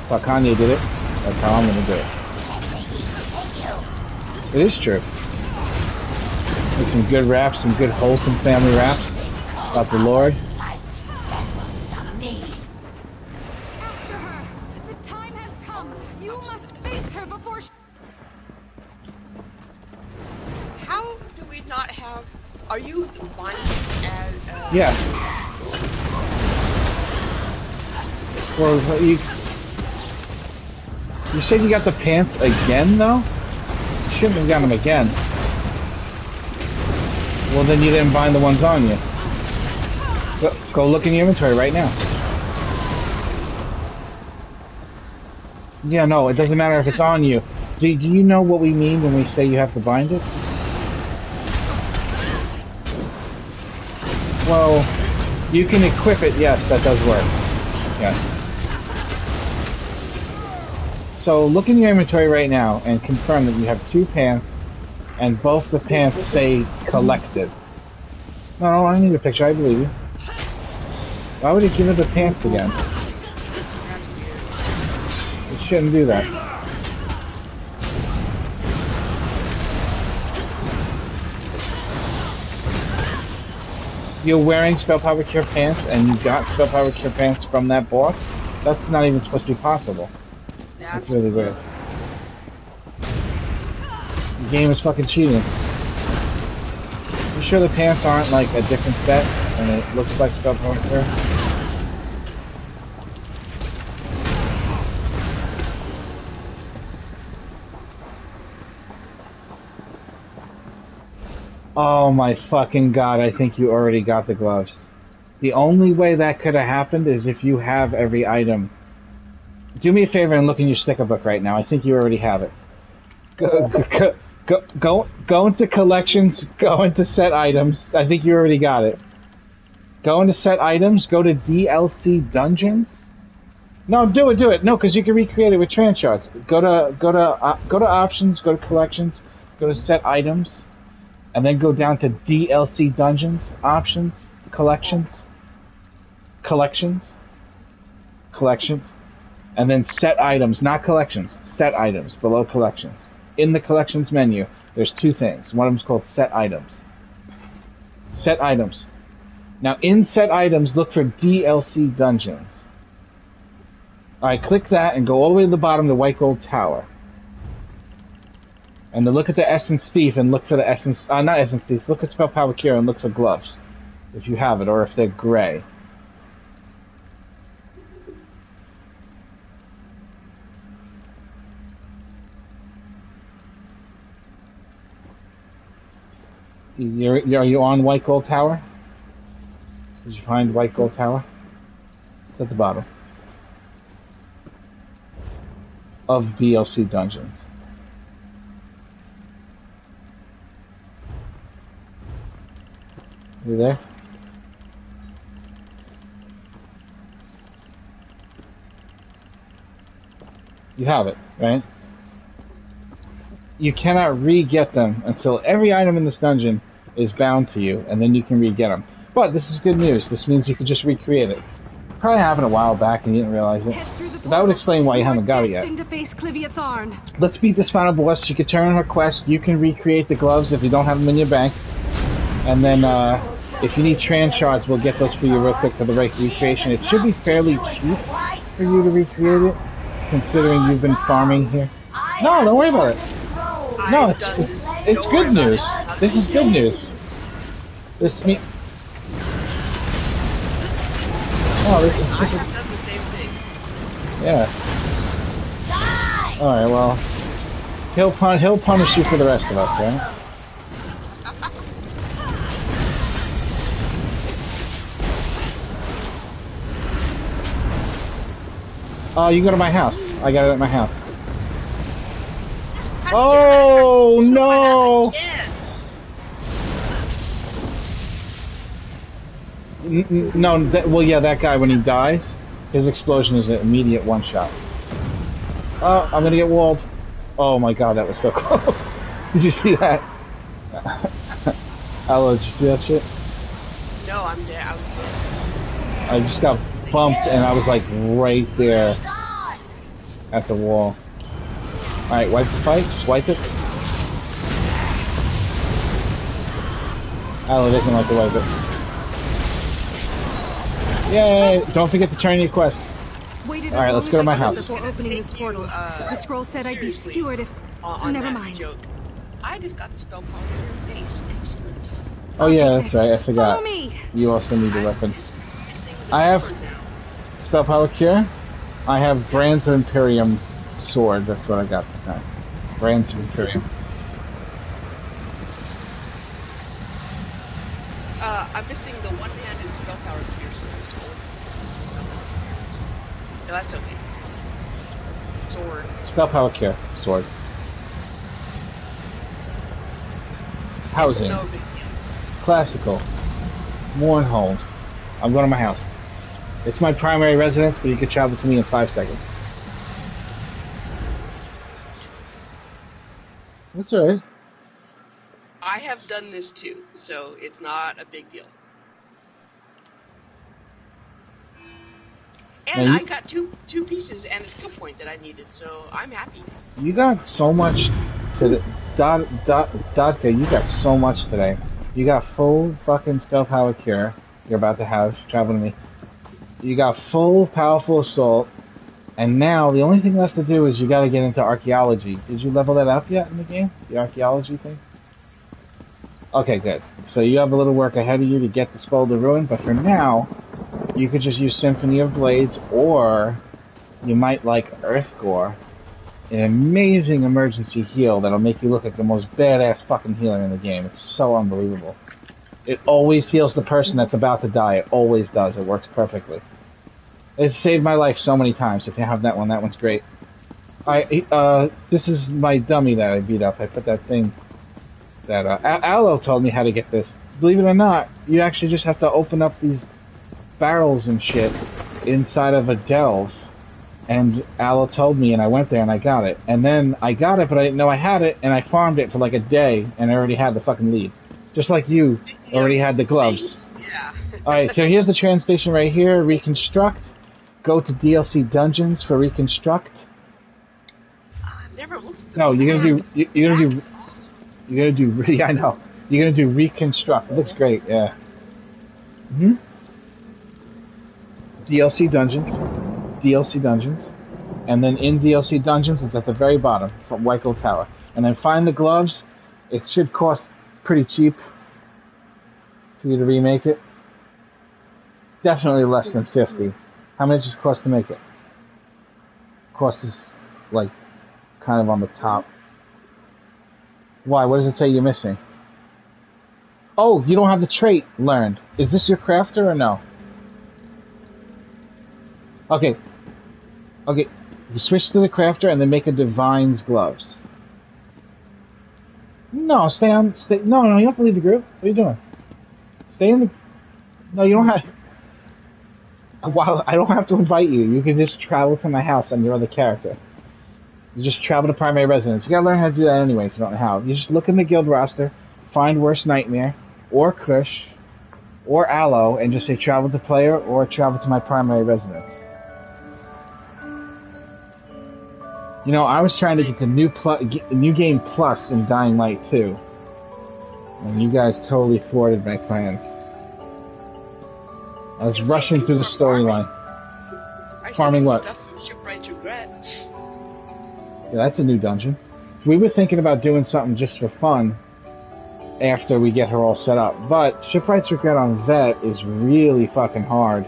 how Kanye did it. That's how I'm going to do it. It is true. Make some good raps, some good wholesome family raps about the Lord. After her. The time has come. You must face her before she... How do we not have... Are you buying as... Yeah. Well, you said you got the pants again, though? You shouldn't have gotten them again. Well, then you didn't bind the ones on you. Go look in your inventory right now. Yeah, no, it doesn't matter if it's on you. Do you know what we mean when we say you have to bind it? Well, you can equip it, yes, that does work. Yes. So look in your inventory right now and confirm that you have 2 pants, and both the pants say collected. No, I don't need a picture. I believe you. Why would he give her the pants again? It shouldn't do that. You're wearing Spell Power Cure pants, and you got Spell Power Cure pants from that boss? That's not even supposed to be possible. That's really weird. The game is fucking cheating. You sure the pants aren't like a different set, and it looks like Spell Power Cure? Oh my fucking god, I think you already got the gloves. The only way that could have happened is if you have every item. Do me a favor and look in your sticker book right now. I think you already have it. Go into collections, go into set items. I think you already got it. Go into set items, go to DLC dungeons. No, do it. No, because you can recreate it with trans shots. Go to options, go to collections, go to set items. And then go down to DLC dungeons, options, collections, and then set items, not collections, set items, below collections. In the collections menu, there's 2 things. One of them is called set items. Set items. Now in set items, look for DLC dungeons. Alright, click that and go all the way to the bottom of the white gold tower. And then look at the Essence Thief and look for the Essence... not Essence Thief. Look at Spell Power Cure and look for gloves. If you have it, or if they're gray. Are you on White Gold Tower? Did you find White Gold Tower? It's at the bottom. Of DLC dungeons. You there? You have it, right? You cannot re-get them until every item in this dungeon is bound to you, and then you can re-get them. But this is good news. This means you can just recreate it. Probably happened a while back and you didn't realize it. But that would explain why you haven't got it yet. Let's beat this final boss. You can turn on her quest. You can recreate the gloves if you don't have them in your bank. And then, if you need trans shards, we'll get those for you real quick for the recreation. It should be fairly cheap for you to recreate it, considering you've been farming here. No, don't worry about it. No, it's good news. This is good news. This me. Oh, this is. I have done the same thing. Yeah. All right. Well, he'll punish you for the rest of us, right? Oh, you go to my house. I got it at my house. Oh no! No, well, yeah, that guy when he dies, his explosion is an immediate one-shot. Oh, I'm gonna get walled. Oh my god, that was so close. Did you see that? Hello, did you see that shit? No, I'm there. I just got bumped and I was like right there at the wall. Alright, wipe the fight. Just wipe it. Hello doesn't like to wipe it. Yay! Don't forget to turn your quest. Alright, let's go to my house. Before opening this portal, the scroll said I'd be skewered if... Never mind. Joke. I just got the spell power in your face. Excellent. Oh yeah, that's right, I forgot. You also need a weapon. I have Spell Power Cure. I have Brands of Imperium sword, that's what I got this time. Brands of Imperium. I'm missing the one-handed spell power cure sword. No, that's okay. Sword. Spell Power Cure sword. Housing. No big deal. Classical. Mournhold. I'm going to my house. It's my primary residence, but you can travel to me in 5 seconds. That's all right. I have done this too, so it's not a big deal. Now And I got two pieces and a skill point that I needed, so I'm happy. you got so much today. Dodka, you got so much today. You got full fucking skill power cure. You're about to have traveling me. You got full powerful assault, and now the only thing left to do is you got to get into archaeology. Did you level that up yet in the game? The archaeology thing. Okay, good. So you have a little work ahead of you to get the Spell to Ruin, but for now, you could just use Symphony of Blades, or you might like Earth Gore, an amazing emergency heal that'll make you look like the most badass fucking healer in the game. It's so unbelievable. It always heals the person that's about to die. It always does. It works perfectly. It's saved my life so many times. If you have that one's great. This is my dummy that I beat up. I put that thing that, Aloe told me how to get this. Believe it or not, you actually just have to open up these barrels and shit inside of a delve. And Aloe told me, and I went there and I got it. And then I got it, but I didn't know I had it, and I farmed it for like a day, and I already had the fucking lead. Just like you already had the gloves. Yeah. Alright, so here's the train station right here. Reconstruct. Go to DLC Dungeons for Reconstruct. I've never looked at the No, you're gonna do. You're gonna do. Awesome. You're gonna do. Yeah, I know. You're gonna do Reconstruct. It looks great. Yeah. DLC Dungeons. DLC Dungeons. And then in DLC Dungeons, it's at the very bottom from White Gold Tower. And then find the gloves. It should cost pretty cheap for you to remake it. Definitely less than 50. How much does it cost to make it? Cost is like kind of on the top. Why? What does it say you're missing? Oh, you don't have the trait learned. Is this your crafter or no? Okay. Okay. You switch to the crafter and then make a Divine's gloves. No, stay. No, you don't have to leave the group. What are you doing? Stay in the... No, you don't have... Wow, I don't have to invite you. You can just travel to my house on your other character. You just travel to primary residence. You gotta learn how to do that anyway if you don't know how. You just look in the guild roster, find Worst Nightmare, or Kush, or Aloe, and just say travel to player or travel to my primary residence. You know, I was trying to get the new game plus in Dying Light 2. And you guys totally thwarted my plans. I was rushing through the storyline. Farming what? Stuff from Shipwright's Regret. Yeah, that's a new dungeon. So we were thinking about doing something just for fun after we get her all set up. But Shipwright's Regret on Vet is really fucking hard.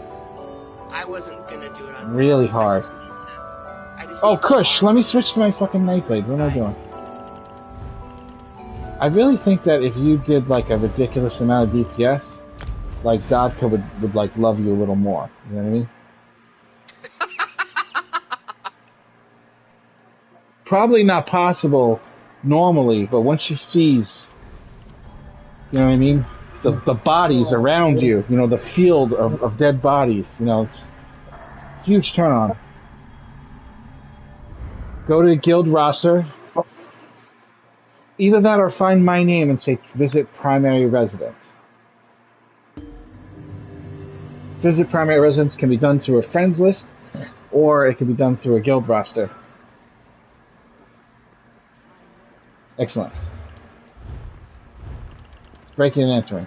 I wasn't gonna do it on really hard. Oh, Kush, let me switch to my fucking Nightblade. What am I doing? I really think that if you did like a ridiculous amount of DPS, like Dodka would like love you a little more. You know what I mean? Probably not possible normally, but once she sees, you know what I mean, the bodies around you, you know, the field of dead bodies, you know, it's a huge turn on. Go to the guild roster. Either that or find my name and say visit primary residence. Visit primary residence can be done through a friends list, or it can be done through a guild roster. Excellent. Breaking and entering.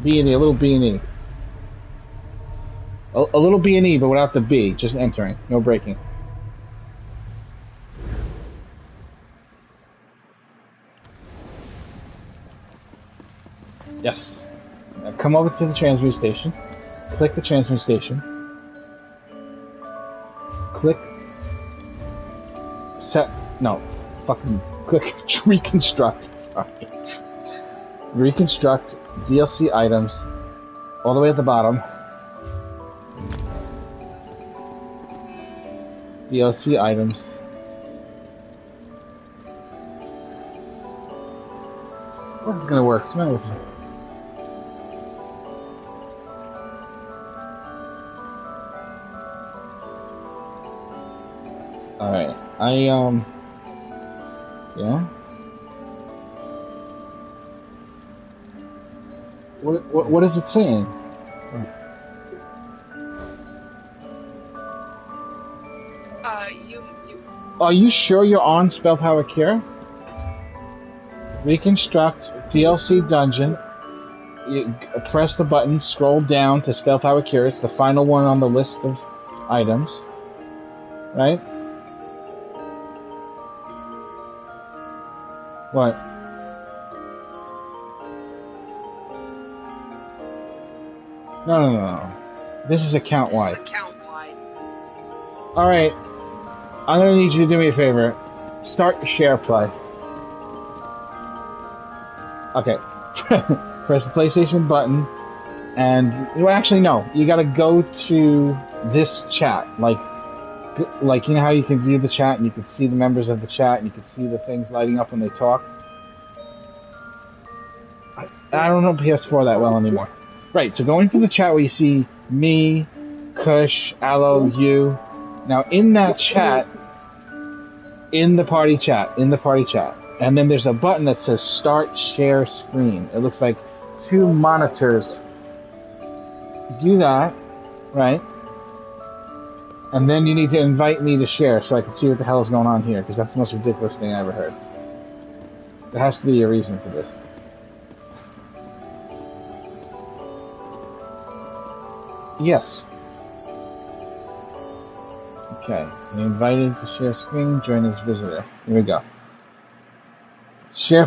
B&E, a little B&E. A little B&E, but without the B, just entering. No breaking. Yes. Now come over to the transmute station. Click the transmute station. Click set. No. Fucking click reconstruct. Sorry. Reconstruct DLC items all the way at the bottom. DLC items. What's this gonna work? What's the matter with you? Alright, I Yeah? What is it saying? You Are you sure you're on Spell Power Cure? Reconstruct DLC dungeon. You press the button, scroll down to Spell Power Cure. It's the final one on the list of items. Right? What? No. This is account-wide. This is account-wide. Alright. I'm gonna need you to do me a favor. Start share play. Okay. Press the PlayStation button, and well, actually no. You gotta go to this chat, like you know how you can view the chat and you can see the members of the chat and you can see the things lighting up when they talk. I don't know PS4 that well anymore. Right. So go into the chat where you see me, Kush, Aloe, you. Now in that chat, in the party chat, and then there's a button that says Start Share Screen. It looks like two monitors. Do that, right? And then you need to invite me to share so I can see what the hell is going on here, because that's the most ridiculous thing I ever heard. There has to be a reason to this. Yes. Okay, you're invited to share screen, join as visitor. Here we go. Share